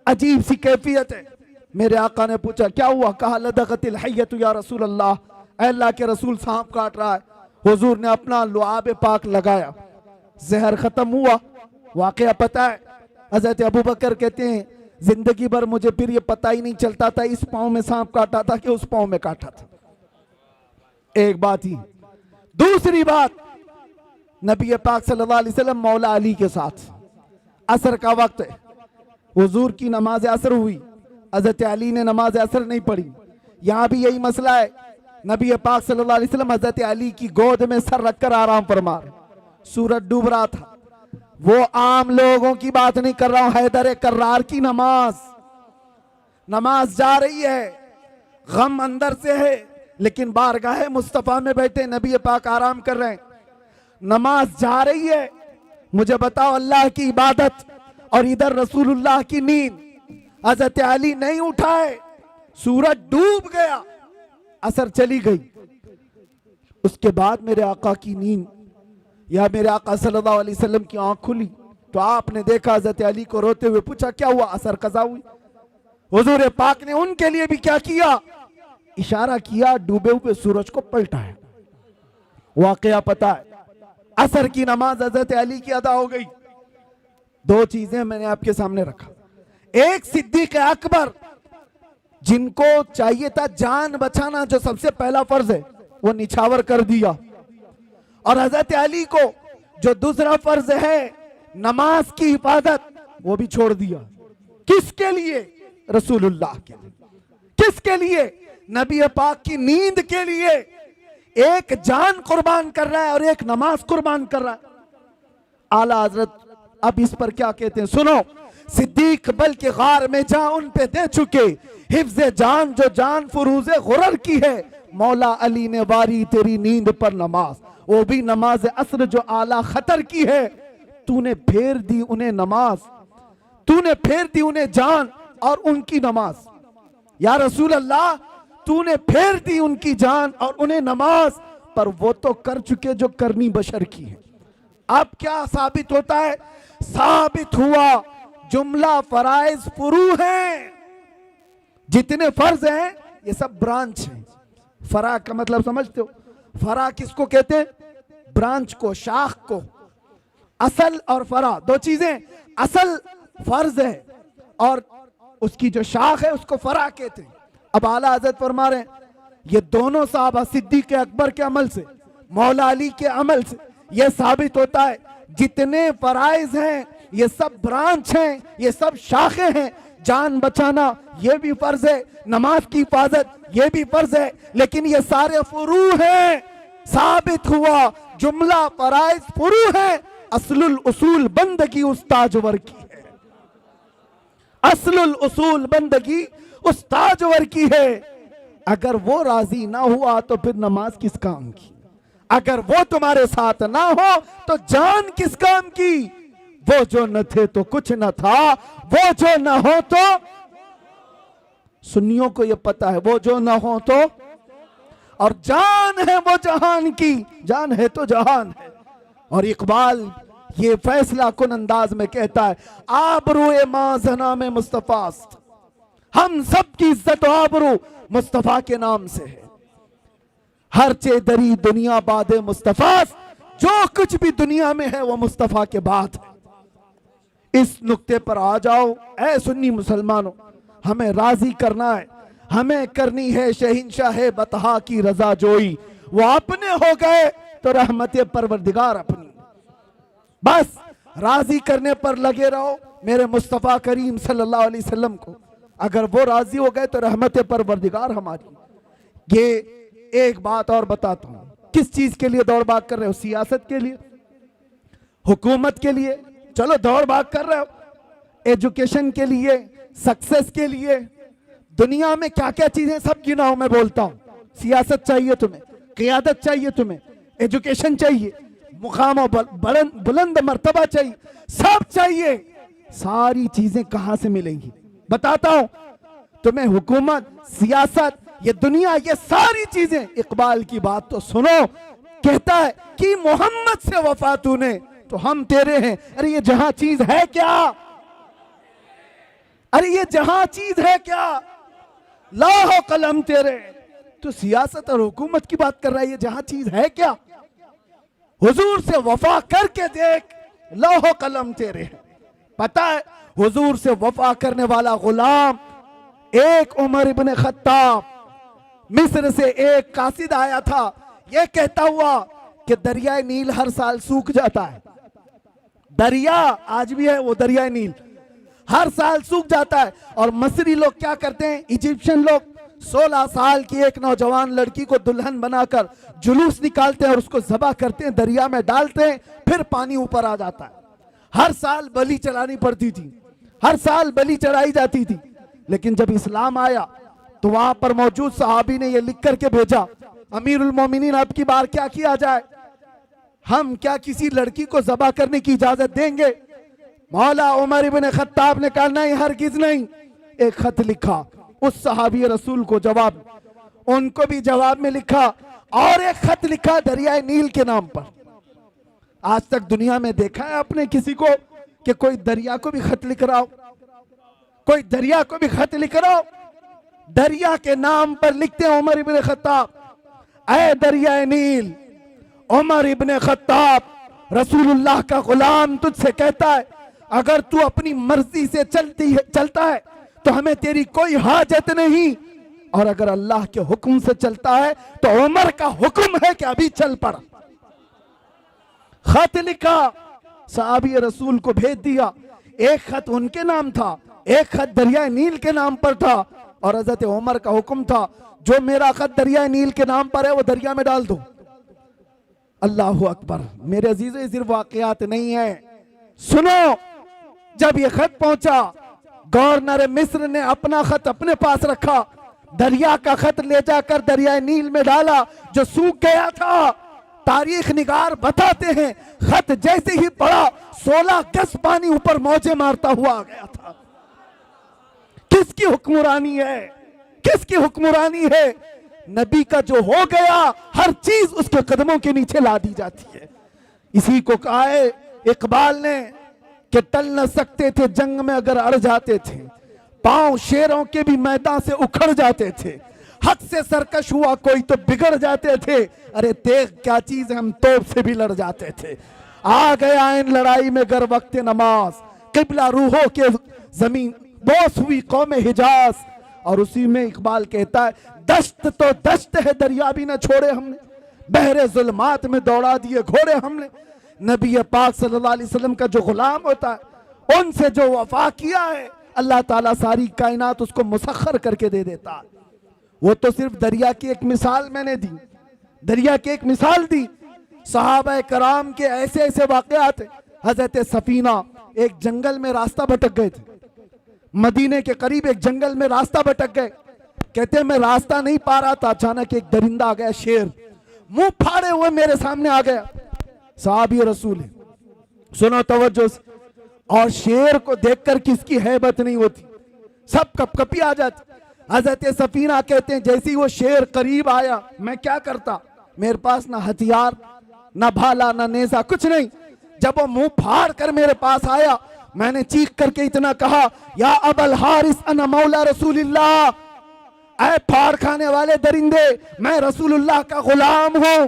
अजीब सी कैफियत है। मेरे आका ने पूछा क्या हुआ? कहा लदगतिल हय्यतु या रसूल अल्लाह, अल्लाह के रसूल सांप काट रहा है। हुजूर ने अपना लुआब पाक लगाया, जहर खत्म हुआ। वाकया पता है, हजरत अबू बकर कहते हैं जिंदगी भर मुझे फिर ये पता ही नहीं चलता था इस पांव में सांप काटा था कि उस पांव में काटा था। एक बात ही। दूसरी बात, नबी पाक सल्लल्लाहु अलैहि वसल्लम मौला अली के साथ, असर का वक्त है, हुजूर की नमाज असर हुई, हजरत अली ने नमाज असर नहीं पढ़ी। यहां भी यही मसला है, नबी पाक सल्लल्लाहु अलैहि वसल्लम हजरत अली की गोद में सर रखकर आराम फरमा रहे, सूरज डूब रहा था। वो आम लोगों की बात नहीं कर रहा हूं, हैदर कर्रार की नमाज, नमाज जा रही है, गम अंदर से है, लेकिन बारगाह मुस्तफा में बैठे नबी पाक आराम कर रहे हैं, नमाज जा रही है। मुझे बताओ, अल्लाह की इबादत और इधर रसूलुल्लाह की नींद। हजरत अली नहीं उठाए, सूरज डूब गया, असर चली गई। उसके बाद मेरे आका की नींद या मेरे आका सल्लल्लाहु अलैहि वसल्लम की आंख खुली तो आपने देखा हजरत अली को रोते हुए, पूछा क्या हुआ? असर कज़ा हुई। हुजूर पाक ने उनके लिए भी क्या किया? इशारा किया, डूबे हुए सूरज को पलटाया। वाकया पता है, असर की नमाज हजरत अली की अदा हो गई। दो चीजें मैंने आपके सामने रखा, एक सिद्दीक अकबर जिनको चाहिए था जान बचाना, जो सबसे पहला फर्ज है, वो निछावर कर दिया, और हजरत अली को जो दूसरा फर्ज है नमाज की हिफाजत, वो भी छोड़ दिया। किसके लिए? रसूलुल्लाह के लिए। किसके लिए? नबी पाक की नींद के लिए। एक जान कुर्बान कर रहा है और एक नमाज कुर्बान कर रहा है। आला हजरत अब इस पर क्या कहते हैं सुनो। सिद्दीक बल्कि गार में जा उन पे दे चुके, हिफ्ज़े जान जो जान फुरूज़े गुरर की है, मौला अली ने वारी तेरी नींद पर नमाज, वो भी नमाज असर जो आला खतर की है। तूने फेर दी उन्हें नमाज, तूने फेर दी उन्हें जान और उनकी नमाज। या रसूल अल्लाह, तूने फेर दी उनकी जान और उन्हें नमाज, पर वो तो कर चुके जो करनी बशर की है। अब क्या साबित होता है? साबित हुआ जुमला फराइज फुरू हैं, जितने फर्ज हैं ये सब ब्रांच हैं। फरा का मतलब समझते हो? फरा किसको कहते हैं? ब्रांच को, शाख को। असल और फरा दो चीजें, असल फर्ज है और उसकी जो शाख है उसको फरा कहते हैं। अब आला हज़रत फरमा रहे हैं ये दोनों साहबा सिद्दीक अकबर के अमल से, मौला अली के अमल से ये साबित होता है जितने फराइज हैं ये सब ब्रांच हैं, ये सब शाखें हैं। जान बचाना ये भी फर्ज है, नमाज की हिफाजत ये भी फर्ज है, लेकिन ये सारे फुरू हैं। साबित हुआ जुमला फराइज फुरू है। असलुल उसूल बंदगी उस्ताजवर की है, असलुल उसूल बंदगी उस्ताजवर की है। अगर वो राजी ना हुआ तो फिर नमाज किस काम की? अगर वो तुम्हारे साथ ना हो तो जान किस काम की? वो जो न थे तो कुछ न था, वो जो न हो तो, सुन्नियों को ये पता है, वो जो न हो तो, और जान है वो जहान की, जान है तो जहान है। और इकबाल ये फैसला कुन अंदाज में कहता है, आबरूए माजना में मुस्तफास्त, हम सब की इज्जत आबरू मुस्तफा के नाम से है। हर चे दरी दुनिया बादे मुस्तफास्त, जो कुछ भी दुनिया में है वो मुस्तफा के बाद है। इस नुक्ते पर आ जाओ ऐ सुन्नी मुसलमानों। हमें राजी करना है, हमें करनी है शहंशाह बतहा की रजा जोई। वो अपने हो गए तो रहमत परवरदिगार अपनी। बस राजी करने पर लगे रहो मेरे मुस्तफ़ा करीम सल्लल्लाहु अलैहि वसल्लम को। अगर वो राजी हो गए तो रहमत परवरदिगार हमारी। ये एक बात और बताता हूं, किस चीज के लिए दौड़ भाग कर रहे हो? सियासत के लिए, हुकूमत के लिए, चलो दौड़ भाग कर रहे हो, एजुकेशन के लिए, सक्सेस के लिए, दुनिया में क्या क्या चीजें सब गिनाओ, मैं बोलता हूं। सियासत चाहिए तुम्हें, क़ियादत चाहिए तुम्हें, एजुकेशन चाहिए, मुकाम और बुलंद मर्तबा चाहिए, सब चाहिए। सारी चीजें कहां से मिलेंगी? बताता हूं तुम्हें। हुकूमत, सियासत, ये दुनिया, ये सारी चीजें। इकबाल की बात तो सुनो, कहता है कि मोहम्मद से वफा तूने तो हम तेरे हैं। अरे ये जहां चीज है क्या? अरे ये जहां चीज है क्या? लाहो कलम तेरे। तो सियासत और हुकूमत की बात कर रहा है, ये जहां चीज है क्या? हुजूर से वफा करके देख, लाहो कलम तेरे। पता है हुजूर से वफा करने वाला गुलाम एक उमर इब्न खत्ताब, मिस्र से एक कासिद आया था, यह कहता हुआ कि दरियाए नील हर साल सूख जाता है। दरिया आज भी है वो दरियाए नील, हर साल सूख जाता है। और मसरी लोग क्या करते हैं, इजिप्शियन लोग 16 साल की एक नौजवान लड़की को दुल्हन बनाकर जुलूस निकालते हैं और उसको ज़बह करते हैं, दरिया में डालते हैं, फिर पानी ऊपर आ जाता है। हर साल बलि चढ़ानी पड़ती थी, हर साल बलि चढ़ाई जाती थी। लेकिन जब इस्लाम आया तो वहां पर मौजूद सहाबी ने यह लिख करके भेजा, अमीरुल मोमिनीन अब की बार क्या किया जाए? हम क्या किसी लड़की को ज़बह करने की इजाजत देंगे? मौला उमर इब्न खत्ताब ने कहा नहीं, हरगिज नहीं। एक खत लिखा उस सहाबी रसूल को जवाब, उनको भी जवाब में लिखा, और एक खत लिखा दरियाए नील के नाम पर। आज तक दुनिया में देखा है आपने किसी को कि कोई दरिया को भी खत लिख रहा हो? कोई दरिया को भी खत लिख रहा हो? दरिया के नाम पर लिखते हैं उमर इब्न खत्ताब, ऐ दरियाए नील, उमर इब्न खत्ताब रसूलुल्लाह का गुलाम तुझसे कहता है, अगर तू अपनी मर्जी से चलता है तो हमें तेरी कोई हाजत नहीं, और अगर अल्लाह के हुक्म से चलता है तो उमर का हुक्म है कि अभी चल पड़ा। खत लिखा, सहाबी रसूल को भेज दिया। एक खत उनके नाम था, एक खत दरिया नील के नाम पर था, और हजरत उमर का हुक्म था जो मेरा खत दरिया नील के नाम पर है वो दरिया में डाल दो। अल्लाह अकबर। मेरे अजीजों, ये सिर्फ वाकयात नहीं है, सुनो। जब ये खत पहुंचा, गवर्नर मिस्र ने अपना खत अपने पास रखा, दरिया का खत ले जाकर दरिया नील में डाला जो सूख गया था। तारीख निगार बताते हैं खत जैसे ही पड़ा 16 गज पानी ऊपर मौजे मारता हुआ आ गया था। किसकी हुक्मरानी है? किसकी हुक्मरानी है? नबी का जो हो गया हर चीज उसके कदमों के नीचे ला दी जाती है। इसी को कहा है इकबाल ने कि टल न सकते थे जंग में अगर अड़ जाते थे, पांव शेरों के भी मैदान से उखड़ जाते थे, हक से सरकश हुआ कोई तो बिगड़ जाते थे, अरे देख क्या चीज है हम तोप से भी लड़ जाते थे। आ गया इन लड़ाई में गर वक्त नमाज, किबला रूहों के जमीन बोस हुई कौम हिजाज। और उसी में इकबाल कहता है दश्त तो दश्त है दरिया भी न छोड़े हमने, बहरे जुल्मात में दौड़ा दिए घोड़े हमने। नबी पाक सल्लल्लाहु अलैहि वसल्लम का जो गुलाम होता है उनसे जो वफा किया है अल्लाह ताला सारी कायनात उसको मुसख्खर करके दे देता है। वो तो सिर्फ दरिया की एक मिसाल मैंने दी, दरिया की एक मिसाल दी। सहाबा कराम के ऐसे ऐसे वाकयात। हजरत सफीना एक जंगल में रास्ता भटक गए थे, मदीने के करीब एक जंगल में रास्ता भटक गए। कहते मैं रास्ता नहीं पा रहा था, अचानक एक दरिंदा आ गया, शेर मुंह फाड़े हुए मेरे सामने आ गया। साहबी रसूल है, सुनो तवज्जो से। और शेर को देखकर किसकी हैबत नहीं होती, सब कपकपी आ जाती। हजरत सफीना कहते हैं जैसे ही वो शेर करीब आया मैं क्या करता, मेरे पास ना हथियार ना भाला ना नेजा कुछ नहीं। जब वो मुंह फाड़ कर मेरे पास आया मैंने चीख करके इतना कहा, या अबल हारिस अना मौला रसूलिल्लाह, ऐ फाड़ खाने वाले दरिंदे मैं रसूलुल्लाह का गुलाम हूं।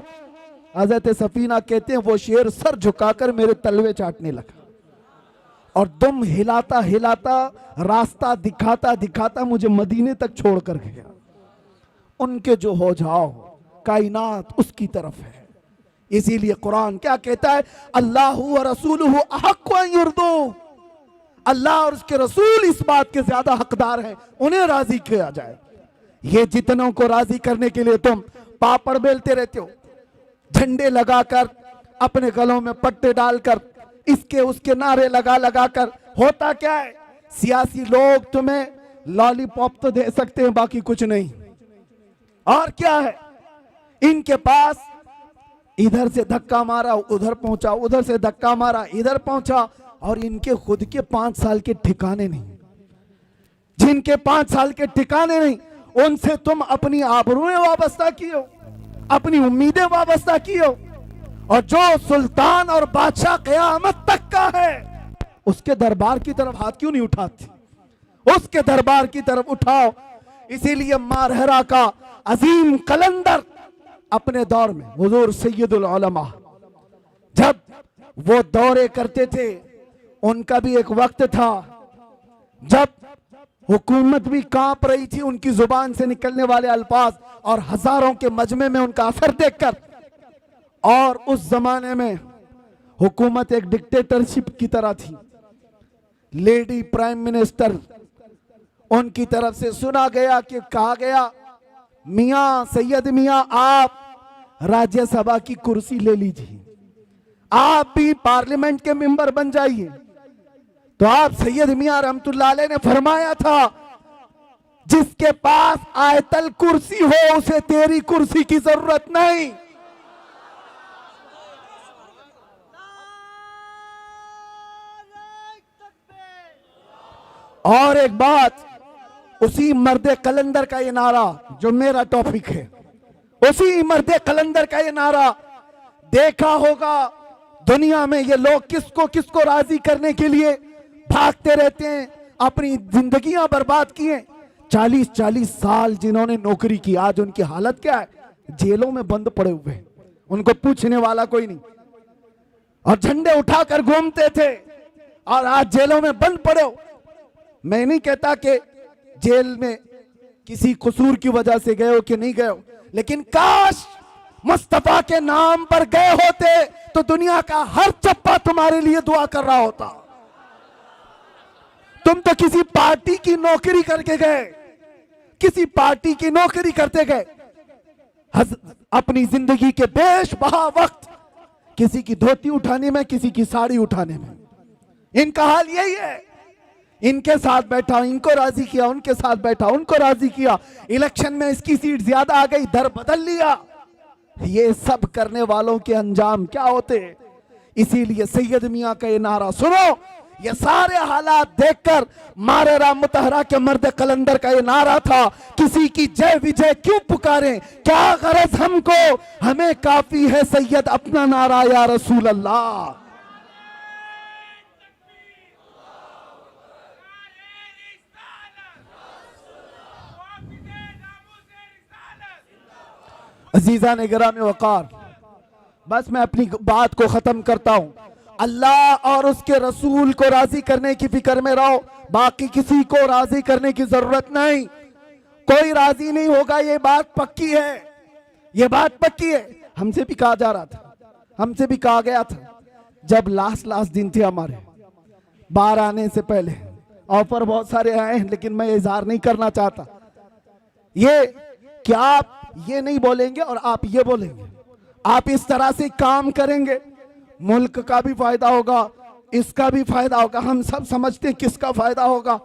हजरत सफीना कहते हैं वो शेर सर झुकाकर मेरे तलवे चाटने लगा। और दुम हिलाता हिलाता रास्ता दिखाता दिखाता मुझे मदीने तक छोड़ कर गया। उनके जो हो जाओ कायनात उसकी तरफ है। इसीलिए कुरान क्या कहता है, अल्लाह व रसूलुहु अहक्कु अन युर्दू, अल्लाह और उसके रसूल इस बात के ज्यादा हकदार हैं उन्हें राजी किया जाए। ये जितनों को राजी करने के लिए तुम पापड़ बेलते रहते हो, झंडे लगाकर, अपने गलों में पट्टे डालकर, इसके उसके नारे लगा लगा कर, होता क्या है, सियासी लोग तुम्हें लॉलीपॉप तो दे सकते हैं बाकी कुछ नहीं। और क्या है, इनके पास इधर से धक्का मारा उधर पहुंचा, उधर से धक्का मारा इधर पहुंचा, और इनके खुद के 5 साल के ठिकाने नहीं। जिनके 5 साल के ठिकाने नहीं, उनसे तुम अपनी आबरूएं वाबस्ता की हो, अपनी उम्मीदें वाबस्ता की हो। और जो सुल्तान और बादशाह क़यामत तक का है, उसके दरबार की तरफ हाथ क्यों नहीं उठाती? उसके दरबार की तरफ उठाओ। इसीलिए मारहरा का अजीम कलंदर अपने दौर में हुजूर सैयदुल उलमा जब वो दौरे करते थे, उनका भी एक वक्त था जब हुकूमत भी कांप रही थी उनकी जुबान से निकलने वाले अल्फाज और हजारों के मजमे में उनका असर देखकर। और उस जमाने में हुकूमत एक डिक्टेटरशिप की तरह थी। लेडी प्राइम मिनिस्टर, उनकी तरफ से सुना गया कि कहा गया, मियां सैयद मियां आप राज्यसभा की कुर्सी ले लीजिए, आप भी पार्लियामेंट के मेंबर बन जाइए। तो आप सैयद मियां रहमतुल्लाह अलैह ने फरमाया था, जिसके पास आयतल कुर्सी हो उसे तेरी कुर्सी की जरूरत नहीं। और एक बात, उसी मर्द कलंदर का ये नारा जो मेरा टॉपिक है, उसी मर्द कलंदर का ये नारा, देखा होगा दुनिया में ये लोग किसको किसको राजी करने के लिए भागते रहते हैं, अपनी जिंदगियां बर्बाद किए। 40-40 साल जिन्होंने नौकरी की, आज उनकी हालत क्या है, जेलों में बंद पड़े हुए हैं, उनको पूछने वाला कोई नहीं। और झंडे उठाकर घूमते थे और आज जेलों में बंद पड़े हो। मैं नहीं कहता कि जेल में किसी कसूर की वजह से गए हो कि नहीं गए हो, लेकिन काश मुस्तफा के नाम पर गए होते तो दुनिया का हर चप्पा तुम्हारे लिए दुआ कर रहा होता। तुम तो किसी पार्टी की नौकरी करके गए, किसी पार्टी की नौकरी करते गए, अपनी जिंदगी के बेशबहा वक्त किसी की धोती उठाने में, किसी की साड़ी उठाने में। इनका हाल यही है, इनके साथ बैठा इनको राजी किया, उनके साथ बैठा उनको राजी किया, इलेक्शन में इसकी सीट ज्यादा आ गई, दर बदल लिया। ये सब करने वालों के अंजाम क्या होते। इसीलिए सैयद मियां का ये नारा सुनो, ये सारे हालात देखकर मारेरा मुतहरा के मर्द कलंदर का ये नारा था, किसी की जय विजय क्यों पुकारें, क्या गरज हमको, हमें काफी है सैयद अपना नारा या रसूल अल्लाह। अजीजा ने गिराम वकार, बस मैं अपनी बात को खत्म करता हूं। अल्लाह और उसके रसूल को राजी करने की फिक्र में रहो, बाकी किसी को राजी करने की जरूरत नहीं। कोई राजी नहीं होगा, ये बात पक्की है, ये बात पक्की है। हमसे भी कहा जा रहा था, हमसे भी कहा गया था, जब लास्ट दिन थे हमारे बाहर आने से पहले, ऑफर बहुत सारे आए हैं लेकिन मैं इजहार नहीं करना चाहता, ये क्या आप ये नहीं बोलेंगे और आप ये बोलेंगे, आप इस तरह से काम करेंगे, मुल्क का भी फायदा होगा, इसका भी फायदा होगा, हम सब समझते हैं किसका फायदा होगा।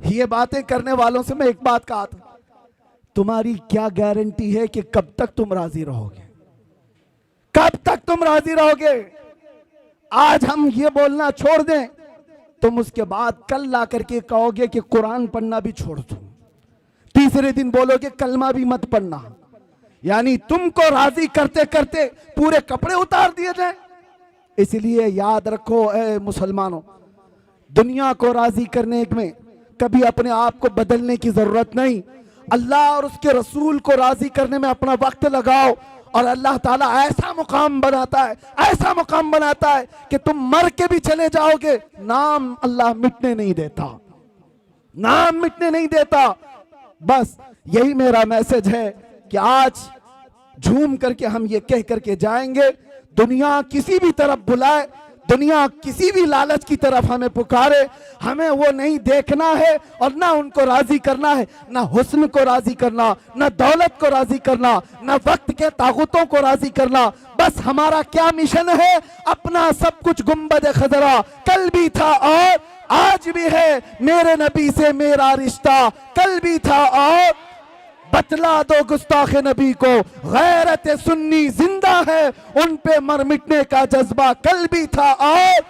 ये बातें करने वालों से मैं एक बात कहा था, तुम्हारी क्या गारंटी है कि कब तक तुम राजी रहोगे, कब तक तुम राजी रहोगे। आज हम ये बोलना छोड़ दें, तुम उसके बाद कल ला करके कहोगे कि कुरान पढ़ना भी छोड़ दो, तीसरे दिन बोलोगे कलमा भी मत पढ़ना। यानी तुमको राजी करते करते पूरे कपड़े उतार दिए जाए। इसलिए याद रखो ए मुसलमानों, दुनिया को राजी करने में कभी अपने आप को बदलने की जरूरत नहीं। अल्लाह और उसके रसूल को राजी करने में अपना वक्त लगाओ और अल्लाह ताला ऐसा मुकाम बनाता है, ऐसा मुकाम बनाता है कि तुम मर के भी चले जाओगे, नाम अल्लाह मिटने नहीं देता, नाम मिटने नहीं देता। बस यही मेरा मैसेज है कि आज झूम करके हम ये कह करके जाएंगे, दुनिया किसी भी तरफ बुलाए, दुनिया किसी भी लालच की तरफ हमें पुकारे, हमें वो नहीं देखना है और ना उनको राजी करना है, ना हुस्न को राजी करना, ना दौलत को राजी करना, ना वक्त के ताकतों को राजी करना। बस हमारा क्या मिशन है, अपना सब कुछ गुंबद खजरा कल भी था और आज भी है, मेरे नबी से मेरा रिश्ता कल भी था और बतला दो गुस्ताख नबी को, गैरत सुन्नी जिंदा है, उन पे मर मिटने का जज्बा कल भी था और